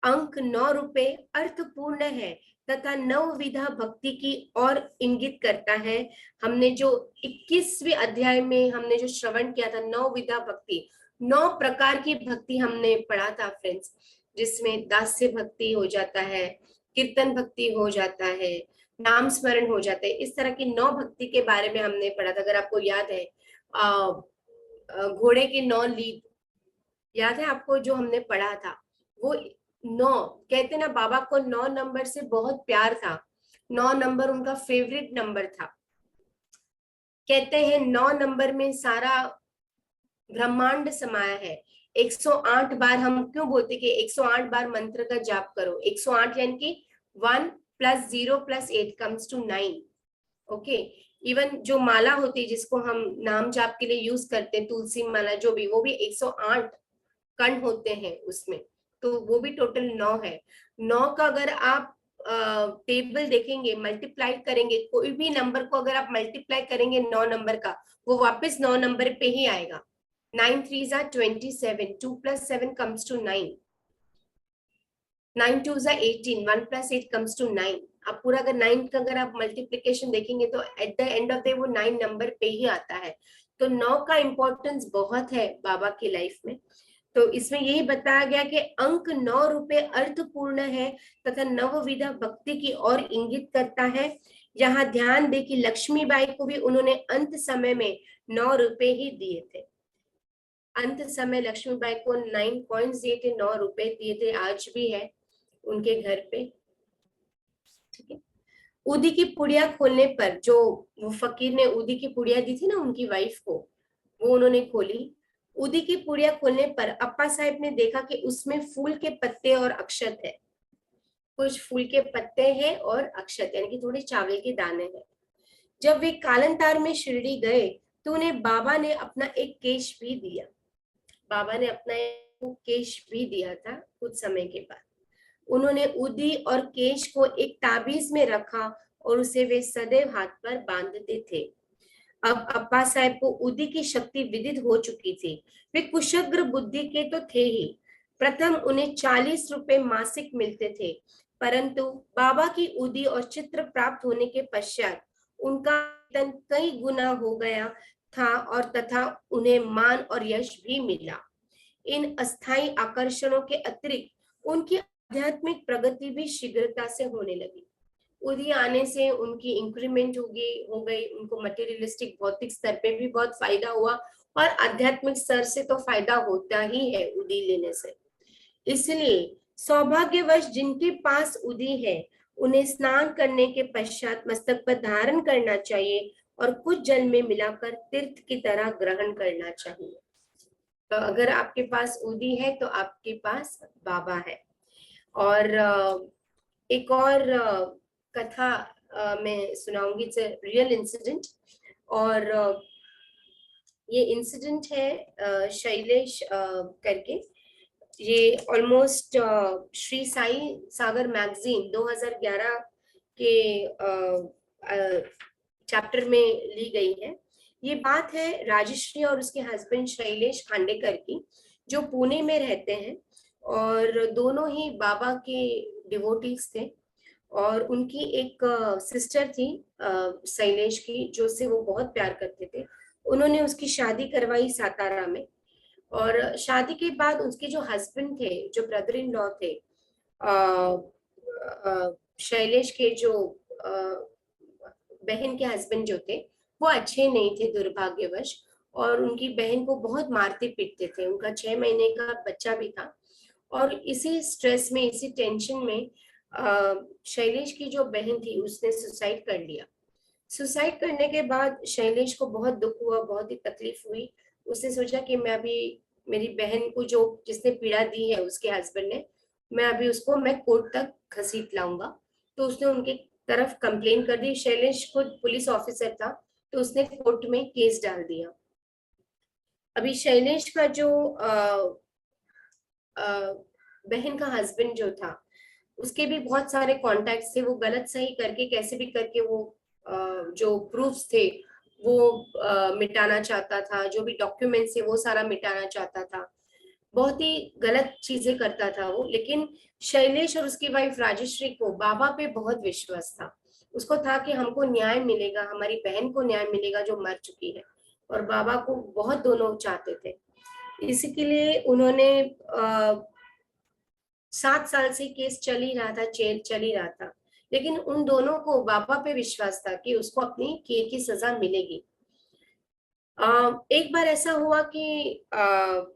अंक 9 रुपए अर्थपूर्ण है तथा नवविधा भक्ति की ओर इंगित करता है। हमने जो 21वें अध्याय में हमने जो श्रवण किया था, नवविधा भक्ति, 9 प्रकार की भक्ति हमने पढ़ा था फ्रेंड्स, जिसमें दास्य भक्ति हो जाता है, कीर्तन भक्ति हो जाता है, नाम स्मरण हो जाता है। इस तरह की 9 भक्ति के बारे में हमने पढ़ा था। अगर आपको याद है, घोड़े के 9 लीद याद है आपको, जो हमने पढ़ा था, वो 9 कहते ना, बाबा को 9 नंबर से बहुत प्यार था। 9 नंबर उनका फेवरेट नंबर था। कहते हैं 9 नंबर में सारा ब्रह्मांड समाया है। 108 बार हम क्यों बोलते कि 108 बार मंत्र का जाप करो। 108 यानी कि 1 + 0 + 8 कम्स टू 9। ओके। इवन जो माला होती है जिसको हम नाम जाप के लिए यूज करते हैं, तुलसी माला जो भी, वो भी 108 कण होते हैं उसमें, तो वो भी टोटल 9 है। 9 का अगर आप टेबल देखेंगे, मल्टीप्लाई करेंगे, कोई भी नंबर को अगर आप मल्टीप्लाई करेंगे 9 नंबर का, वो वापस 9 नंबर पे ही आएगा। 9 3s are 27, 2 + 7 comes to 9, 9 2s are 18, 1 + 8 comes to 9। आप पूरा अगर 9 का अगर आप मल्टीप्लीकेशन देखेंगे तो at the end of day वो 9 नंबर पे ही आता है। तो 9 का इम्पोर्टेंस बहुत है बाबा की लाइफ में। तो इसमें यही बताया गया कि अंक 9 रुपए अर्थपूर्ण है तथा नवविधा भक्ति की ओर इंगित करता है। यहाँ ध्यान दे कि लक्ष्मीबाई को भी उन्होंने अंत समय में 9 रुपए ही दिए थे। अंत समय लक्ष्मीबाई को 9 कॉइन्स दिए थे, 9 रुपए दिए थे, आज भी है उनके घर पे। ठीक है। उदी की पुड़िया खोलने पर, जो वो फकीर ने उदी की पुड़िया दी थी ना उनकी वाइफ को, वो उन्होंने खोली। उदी की पुड़िया खोलने पर अप्पा साहब ने देखा कि उसमें फूल के पत्ते और अक्षत है, कुछ फूल के पत्ते हैं और अक्षत यानी कि थोड़े चावल के दाने हैं। जब वे कालंतार में शिरडी गए तो उन्हें बाबा ने अपना एक केश भी दिया, बाबा ने अपना एक केश भी दिया था कुछ समय के बाद। उन्होंने उदी और केश को एक ताबीज में रखा और उसे वे सदैव हाथ पर बांधते थे। अब अप्पा साहब को उदी की शक्ति विदित हो चुकी थी। वे कुशाग्र बुद्धि के तो थे ही, प्रथम उन्हें 40 रुपए मासिक मिलते थे, परंतु बाबा की उदी और चित्र प्राप्त होने के पश्चात उनका वेतन कई गुना हो गया था और तथा उन्हें मान और यश भी मिला। इन अस्थायी आकर्षणों के अतिरिक्त उनकी आध्यात्मिक प्रगति भी शीघ्रता से होने लगी। उदी आने से उनकी इंक्रीमेंट हो गई, उनको मटेरियलिस्टिक भौतिक स्तर पे भी बहुत फायदा हुआ और आध्यात्मिक स्तर से तो फायदा होता ही है उदी लेने से। इसलिए सौभाग्यवश जिनके पास उदी है उन्हें स्नान करने के पश्चात मस्तक पर धारण करना चाहिए और कुछ जल में मिलाकर तीर्थ की तरह ग्रहण करना चाहिए। तो अगर आपके पास उदी है तो आपके पास बाबा है। और एक और कथा मैं सुनाऊंगी, इट्स रियल इंसिडेंट। और ये इंसिडेंट है शैलेश करके, ये ऑलमोस्ट श्री साई सागर मैगजीन 2011 के चैप्टर में ली गई है। ये बात है राजश्री और उसके हस्बैंड शैलेश खांडेकर की, जो पुणे में रहते हैं और दोनों ही बाबा के डिवोटीज थे। और उनकी एक सिस्टर थी शैलेश की, जो से वो बहुत प्यार करते थे। उन्होंने उसकी शादी करवाई सातारा में, और शादी के बाद उसके जो हस्बैंड थे, जो ब्रदर इन लॉ थे शैलेश के, जो बहन के हस्बैंड जो थे, वो अच्छे नहीं थे दुर्भाग्यवश, और उनकी बहन को बहुत मारते पीटते थे। उनका 6 महीने का बच्चा भी था, और इसी स्ट्रेस में, इसी टेंशन में शैलेश की जो बहन थी उसने सुसाइड कर लिया। सुसाइड करने के बाद शैलेश को बहुत दुख हुआ, बहुत ही तकलीफ हुई। उसने सोचा कि मैं अभी मेरी बहन को, जो जिसने पीड़ा दी है उसके हस्बैंड ने, मैं अभी उसको मैं कोर्ट तक घसीट लाऊंगा। तो उसने उनके तरफ कंप्लेन कर दी। शैलेश खुद पुलिस ऑफिसर था, तो उसने कोर्ट में केस डाल दिया। अभी शैलेश का जो बहन का हस्बैंड जो था, उसके भी बहुत सारे कॉन्टैक्ट्स थे। वो गलत सही करके कैसे भी करके वो जो प्रूफ्स थे वो मिटाना चाहता था, जो भी डॉक्यूमेंट्स थे वो सारा मिटाना चाहता था। बहुत ही गलत चीजें करता था वो। लेकिन शैलेश और उसकी वाइफ राजश्री को बाबा पे बहुत विश्वास था। उसको था कि हमको न्याय मिलेगा, हमारी बहन को न्याय मिलेगा जो मर चुकी है, और बाबा को बहुत दोनों चाहते थे। इसी के लिए उन्होंने 7 साल से केस चल ही रहा था, चल ही रहा था, लेकिन उन दोनों को बाबा पे विश्वास था कि उसको अपनी किए की सजा मिलेगी। एक बार ऐसा हुआ कि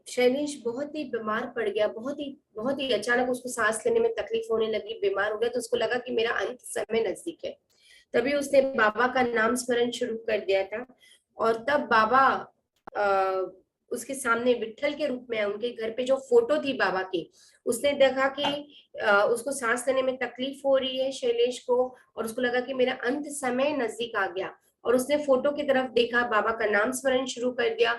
शैलेश बहुत ही बीमार पड़ गया, बहुत ही अचानक उसको सांस लेने में तकलीफ होने लगी, बीमार हो गया। तो उसको लगा कि मेरा अंत समय नजदीक है। तभी उसने बाबा का नाम स्मरण शुरू कर दिया था, और तब बाबा उसके सामने विट्ठल के रूप में है। उनके घर पे जो फोटो थी बाबा की, उसने देखा कि उसको सांस लेने में तकलीफ हो रही है शैलेश को, और उसको लगा कि मेरा अंत समय नजदीक आ गया, और उसने फोटो की तरफ देखा, बाबा का नाम स्मरण शुरू कर दिया।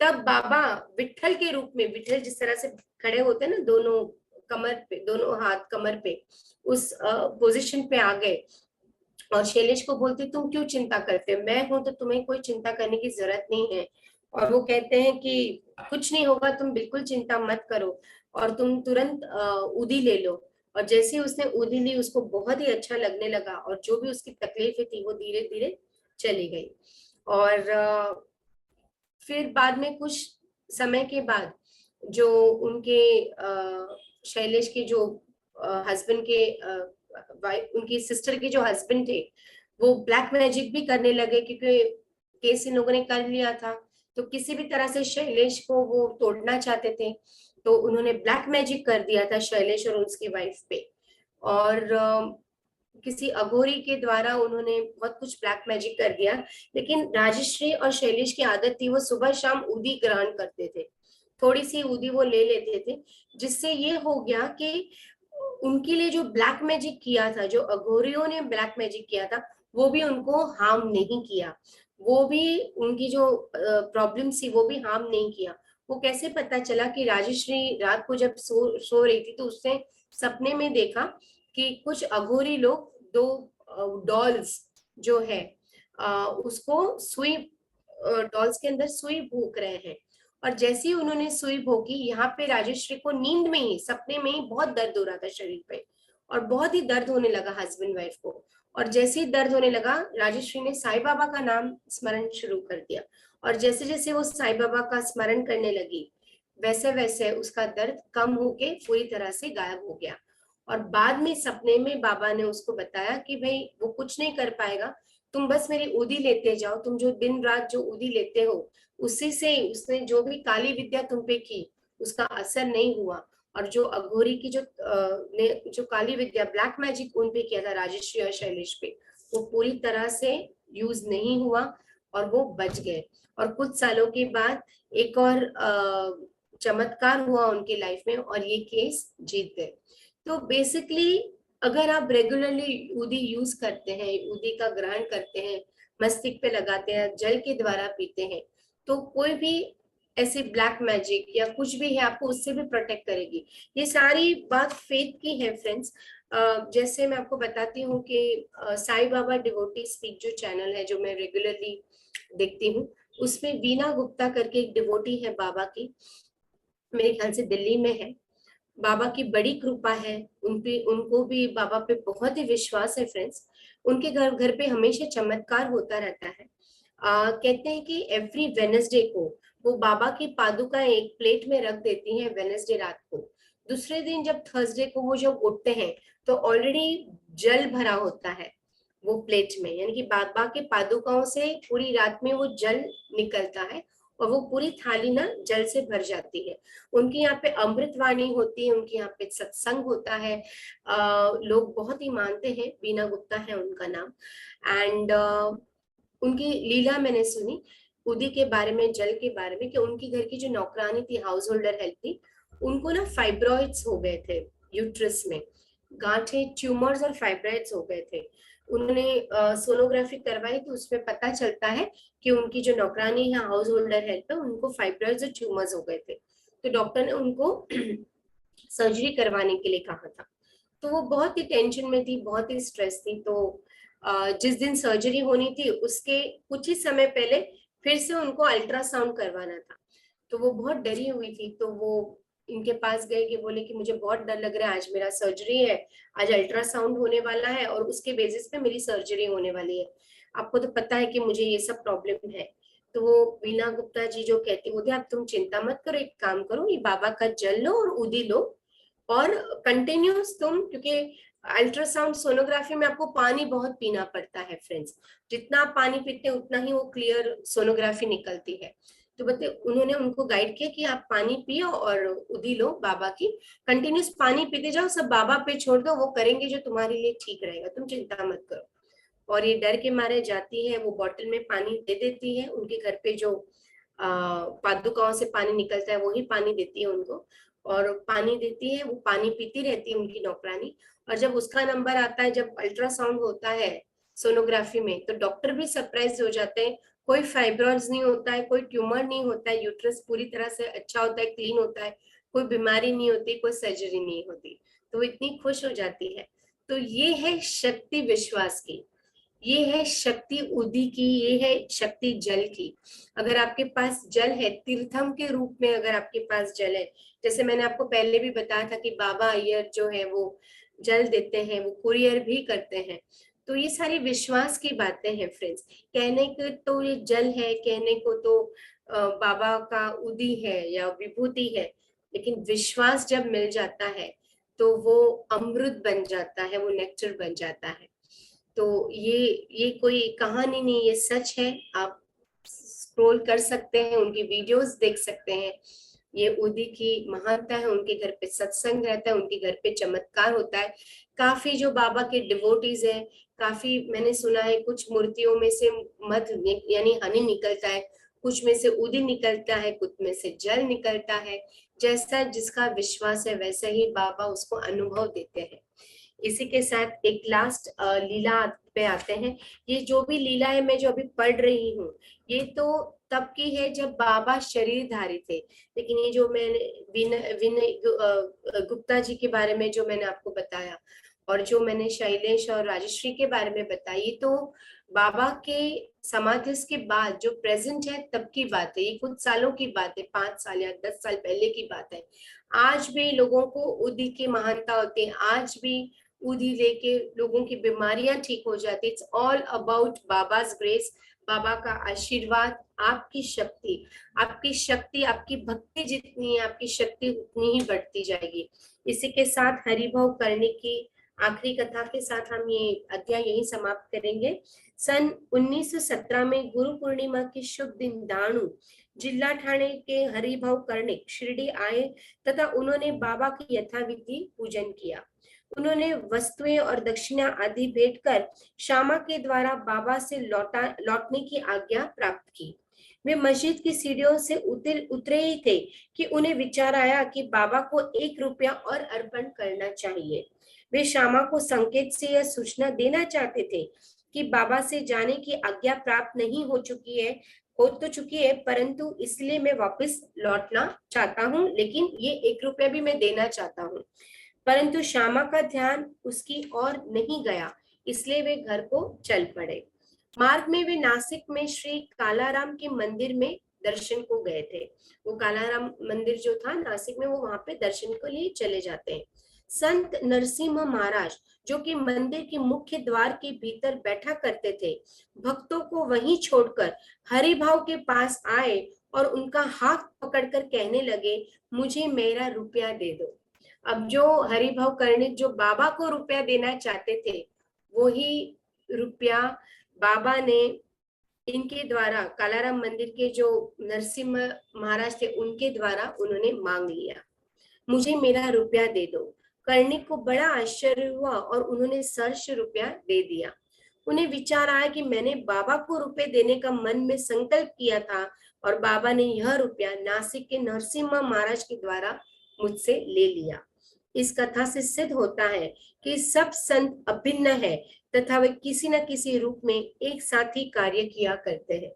तब बाबा विट्ठल के रूप में, विट्ठल जिस तरह से खड़े होते हैं ना, दोनों कमर पे, दोनों हाथ कमर पे, उस पोजीशन पे आ गए। और शैलेश को बोलते, तुम क्यों चिंता करते हो, मैं हूं तो तुम्हें कोई चिंता करने की जरूरत नहीं है। और वो कहते हैं कि कुछ नहीं होगा, तुम बिल्कुल चिंता मत करो, और तुम तुरंत उदी ले लो। और जैसे ही उसने उदी ली, उसको बहुत ही अच्छा लगने लगा, और जो भी उसकी तकलीफें थी वो धीरे धीरे चली गई। और फिर बाद में कुछ समय के बाद, जो उनके शैलेश के जो हस्बैंड के उनकी सिस्टर के जो हस्बैंड थे, वो ब्लैक मैजिक भी करने लगे, क्योंकि केस इन लोगों ने कर लिया था। तो किसी भी तरह से शैलेश को वो तोड़ना चाहते थे, तो उन्होंने ब्लैक मैजिक कर दिया था शैलेश और उसकी वाइफ पे। और किसी अघोरी के द्वारा उन्होंने बहुत कुछ ब्लैक मैजिक कर दिया। लेकिन राजश्री और शैलेश की आदत थी, वो सुबह शाम उदी ग्रहण करते थे। थोड़ी सी ऊदी वो ले लेते थे, जिससे ये हो गया कि उनके लिए जो ब्लैक मैजिक किया था, जो अघोरियों ने ब्लैक मैजिक किया था, वो भी उनको हार्म नहीं किया, वो भी उनकी जो प्रॉब्लम थी वो भी हार्म नहीं किया। वो कैसे पता चला कि राजश्री रात को जब सो रही थी तो उसने सपने में देखा कि कुछ अघोरी लोग दो डॉल्स जो है उसको सुई, डॉल्स के अंदर सुई भोंक रहे हैं। और जैसे ही उन्होंने सुई भोंकी, यहाँ पे राजश्री को नींद में ही, सपने में ही बहुत दर्द हो रहा था शरीर पे, और बहुत ही दर्द होने लगा हस्बैंड वाइफ को। और जैसे ही दर्द होने लगा, राजश्री ने साईं बाबा का नाम स्मरण शुरू कर दिया, और जैसे जैसे वो साईं बाबा का स्मरण करने लगी, वैसे वैसे उसका दर्द कम होके पूरी तरह से गायब हो गया। और बाद में सपने में बाबा ने उसको बताया कि भाई वो कुछ नहीं कर पाएगा, तुम बस मेरी उदी लेते जाओ, तुम जो दिन रात जो उदी लेते हो उसी से उसने जो भी काली विद्या तुम पे की उसका असर नहीं हुआ। और जो अघोरी की ने जो काली विद्या ब्लैक मैजिक उन पे किया था राजश्री और शैलेश पे, वो पूरी तरह से यूज नहीं हुआ और वो बच गए। और कुछ सालों के बाद एक और चमत्कार हुआ उनकी लाइफ में और ये केस जीत गए। तो बेसिकली अगर आप रेगुलरली उदी यूज करते हैं, उदी का ग्रहण करते हैं, मस्तिष्क पे लगाते हैं, जल के द्वारा पीते हैं, तो कोई भी ऐसे ब्लैक मैजिक या कुछ भी है आपको उससे भी प्रोटेक्ट करेगी। ये सारी बात फेथ की है फ्रेंड्स। जैसे मैं आपको बताती हूँ कि साईं बाबा डिवोटी स्पीक जो चैनल है जो मैं रेगुलरली देखती हूँ, उसमें वीना गुप्ता करके एक डिवोटी है बाबा की, मेरे ख्याल से दिल्ली में है। बाबा की बड़ी कृपा है उन पे, उनको भी बाबा पे बहुत ही विश्वास है फ्रेंड्स। उनके घर घर पे हमेशा चमत्कार होता रहता है। कहते हैं कि एवरी वेनसडे को वो बाबा की पादुका एक प्लेट में रख देती हैं वेनसडे रात को। दूसरे दिन जब थर्सडे को वो जब उठते हैं तो ऑलरेडी जल भरा होता है वो प्लेट में, यानी कि बाबा के पादुकाओं से पूरी रात में वो जल निकलता है और वो पूरी थाली ना जल से भर जाती है। उनके यहाँ पे अमृतवाणी होती है, उनके यहाँ पे सत्संग होता है। लोग बहुत ही मानते हैं, बीना गुप्ता है उनका नाम। एंड उनकी लीला मैंने सुनी उदी के बारे में, जल के बारे में, कि उनकी घर की जो नौकरानी थी, हाउस होल्डर हेल्प थी, उनको ना फाइब्रॉइड्स हो गए थे यूट्रस में, गांठें, ट्यूमर्स और फाइब्रॉइड्स हो गए थे। उन्होंने सोनोग्राफी करवाई तो उसमें पता चलता है कि उनकी जो नौकरानी है, हाउस होल्डर हेल्प है, उनको फाइब्रॉइड्स और ट्यूमर्स हो गए थे। तो डॉक्टर ने उनको सर्जरी करवाने के लिए कहा था। तो वो बहुत ही टेंशन में थी, बहुत ही स्ट्रेस थी। तो जिस दिन सर्जरी होनी थी उसके कुछ ही समय पहले फिर से उनको अल्ट्रासाउंड करवाना था। तो वो बहुत डरी हुई थी, तो वो इनके पास गए कि बोले कि मुझे बहुत डर लग रहा है, आज मेरा सर्जरी है, आज अल्ट्रासाउंड होने वाला है और उसके बेसिस पे मेरी सर्जरी होने वाली है, आपको तो पता है कि मुझे ये सब प्रॉब्लम है। तो वो वीना गुप्ता जी जो कहती होती, आप तुम चिंता मत करो, एक काम करो, ये बाबा का जल लो और उदी लो और कंटिन्यूस तुम, क्योंकि अल्ट्रासाउंड सोनोग्राफी में आपको पानी बहुत पीना पड़ता है फ्रेंड्स, जितना आप पानी पीते हैं उतना ही वो क्लियर सोनोग्राफी निकलती है। तो बते उन्होंने उनको गाइड किया कि आप पानी पियो और उदी लो बाबा की, कंटिन्यूस पानी पीते जाओ, सब बाबा पे छोड़ दो, वो करेंगे जो तुम्हारे लिए ठीक रहेगा, तुम चिंता मत करो। और ये डर के मारे जाती है, वो बॉटल में पानी दे देती है, उनके घर पे जो पादुकाओं से पानी निकलता है वही पानी देती है उनको, और पानी देती है, वो पानी पीती रहती है उनकी नौकरानी। और जब उसका नंबर आता है, जब अल्ट्रासाउंड होता है सोनोग्राफी में, तो डॉक्टर भी सरप्राइज हो जाते हैं, कोई फाइब्रॉइड्स नहीं होता है, कोई ट्यूमर नहीं होता है, यूट्रस पूरी तरह से अच्छा होता है, क्लीन होता है, कोई बीमारी नहीं होती, कोई सर्जरी नहीं होती। तो वो इतनी खुश हो जाती है। तो ये है शक्ति विश्वास की, ये है शक्ति उदी की, ये है शक्ति जल की। अगर आपके पास जल है तीर्थम के रूप में, अगर आपके पास जल है, जैसे मैंने आपको पहले भी बताया था कि बाबा अय्यर जो है वो जल देते हैं, वो कुरियर भी करते हैं। तो ये सारी विश्वास की बातें हैं फ्रेंड्स। कहने को तो ये जल है, कहने को तो बाबा का उदी है या विभूति है, लेकिन विश्वास जब मिल जाता है तो वो अमृत बन जाता है, वो नेक्टर बन जाता है। तो ये कोई कहानी नहीं, ये सच है। आप स्क्रॉल कर सकते हैं, उनकी वीडियोस देख सकते हैं। ये उदी की महानता है, उनके घर पे सत्संग रहता है, उनके घर पे चमत्कार होता है। काफी जो बाबा के डिवोटीज हैं, काफी मैंने सुना है कुछ मूर्तियों में से मध यानी हनी निकलता है, कुछ में से उदी निकलता है, कुछ में से जल निकलता है। जैसा जिसका विश्वास है वैसा ही बाबा उसको अनुभव देते हैं। इसी के साथ एक लास्ट लीला पे आते हैं। ये जो भी लीला है मैं जो अभी पढ़ रही हूँ, ये तो तब की है जब बाबा शरीरधारी थे, लेकिन ये जो मैंने विनय विनय गुप्ता जी के बारे में जो मैंने आपको बताया, और जो मैंने शैलेश और राजश्री के बारे में बताई, तो बाबा के समाधि के बाद जो प्रेजेंट है तब की बात है। ये कुछ सालों की बात है, 5 साल या 10 साल पहले की बात है। आज भी लोगों को उदी की महानता होती है, आज भी उदी लेके लोगों की बीमारियां ठीक हो जाती। इट्स ऑल अबाउट बाबाज ग्रेस, बाबा का आशीर्वाद। आपकी शक्ति, आपकी शक्ति, आपकी भक्ति जितनी है आपकी शक्ति उतनी ही बढ़ती जाएगी। इसी के साथ हरिभाव करने की आखिरी कथा के साथ हम ये अध्याय यही समाप्त करेंगे। सन 1917 में गुरु पूर्णिमा के शुभ दिन दाणु जिला ठाणे के हरिभाव कर्णिक शिरडी आए तथा उन्होंने बाबा की यथाविधि पूजन किया। उन्होंने वस्तुएं और दक्षिणा आदि भेंट कर श्यामा के द्वारा बाबा से लौटने की आज्ञा प्राप्त की। वे मस्जिद की सीढ़ियों से उतरे ही थे कि उन्हें विचार आया कि बाबा को 1 रुपया और अर्पण करना चाहिए। वे श्यामा को संकेत से यह सूचना देना चाहते थे कि बाबा से जाने की आज्ञा प्राप्त नहीं हो चुकी है, परंतु इसलिए मैं वापस लौटना चाहता हूँ, लेकिन ये 1 रुपया भी मैं देना चाहता हूँ। परंतु श्यामा का ध्यान उसकी ओर नहीं गया, इसलिए वे घर को चल पड़े। मार्ग में वे नासिक में श्री कालाराम के मंदिर में दर्शन को गए थे। वो कालाराम मंदिर जो था नासिक में, वो वहां पे दर्शन के लिए चले जाते हैं। संत नरसिम्हा महाराज जो कि मंदिर के मुख्य द्वार के भीतर बैठा करते थे, भक्तों को वहीं छोड़कर हरिभाव के पास आए और उनका हाथ पकड़कर कहने लगे, मुझे मेरा रुपया दे दो। अब जो हरिभाव कर्णिक जो बाबा को रुपया देना चाहते थे, वही रुपया बाबा ने इनके द्वारा, कालाराम मंदिर के जो नरसिम्हा महाराज थे उनके द्वारा उन्होंने मांग लिया, मुझे मेरा रुपया दे दो। कर्णिक को बड़ा आश्चर्य हुआ और उन्होंने सर्ष रुपया दे दिया। उन्हें विचार आया कि मैंने बाबा को रुपए देने का मन में संकल्प किया था और बाबा ने यह रुपया नासिक के नरसिम्हा महाराज के द्वारा मुझसे ले लिया। इस कथा से सिद्ध होता है कि सब संत अभिन्न है तथा वे किसी न किसी रूप में एक साथ ही कार्य किया करते हैं।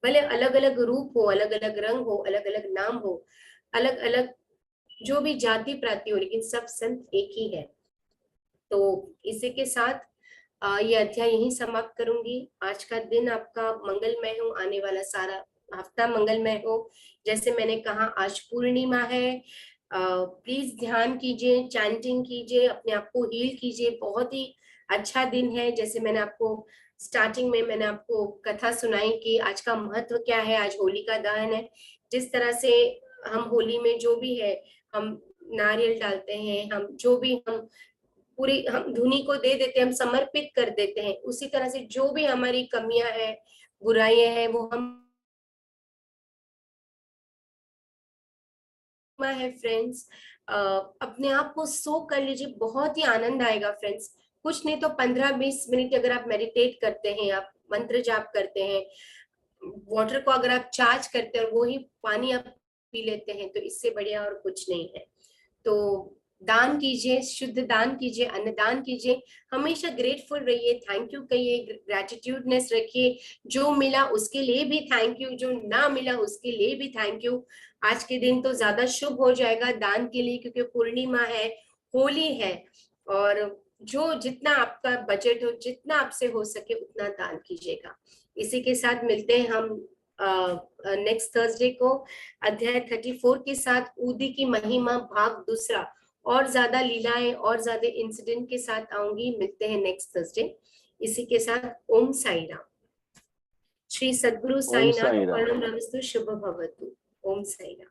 भले अलग अलग रूप हो, अलग अलग रंग हो, अलग अलग नाम हो, अलग अलग जो भी जाति प्राति हो, लेकिन सब संत एक ही है। तो इसी के साथ ये अध्याय यही समाप्त करूंगी। आज का दिन आपका मंगलमय हो, आने वाला सारा हफ्ता मंगलमय हो। जैसे मैंने कहा आज पूर्णिमा है, प्लीज ध्यान कीजिए, चैंटिंग कीजिए, अपने आप को हील कीजिए। बहुत ही अच्छा दिन है। जैसे मैंने आपको स्टार्टिंग में मैंने आपको कथा सुनाई कि आज का महत्व क्या है, आज होलिका दहन है। जिस तरह से हम होली में जो भी है हम नारियल डालते हैं, हम जो भी हम पूरी हम धुनी को दे देते हैं, हम समर्पित कर देते हैं, उसी तरह से जो भी हमारी कमियां हैं, बुराइयां हैं, वो हम है फ्रेंड्स। अपने आप को सो कर लीजिए, बहुत ही आनंद आएगा फ्रेंड्स। कुछ नहीं तो 15-20 मिनट अगर आप मेडिटेट करते हैं, आप मंत्र जाप करते हैं, वाटर को अगर आप चार्ज करते हैं और वही पानी आप पी लेते हैं, तो इससे बढ़िया और कुछ नहीं है। तो दान कीजिए, शुद्ध दान कीजिए, अन्नदान कीजिए, हमेशा ग्रेटफुल रहिए, थैंक यू कहिए, ग्रेटिट्यूडनेस रखिए। जो मिला उसके लिए भी थैंक यू, जो ना मिला उसके लिए भी थैंक यू। आज के दिन तो ज्यादा शुभ हो जाएगा दान के लिए, क्योंकि पूर्णिमा है, होली है, और जो जितना आपका बजट हो, जितना आपसे हो सके उतना दान कीजिएगा। इसी के साथ मिलते हैं हम नेक्स्ट थर्सडे को अध्याय 34 के साथ, उदी की महिमा भाग दूसरा। और ज्यादा लीलाएं और ज्यादा इंसिडेंट के साथ आऊंगी। मिलते हैं नेक्स्ट थर्सडे। इसी के साथ ओम साई राम, श्री सद्गुरु
ओम
साईनाथ
साई राम।
परम नमस्तु, शुभ भवतु। ओम साई राम।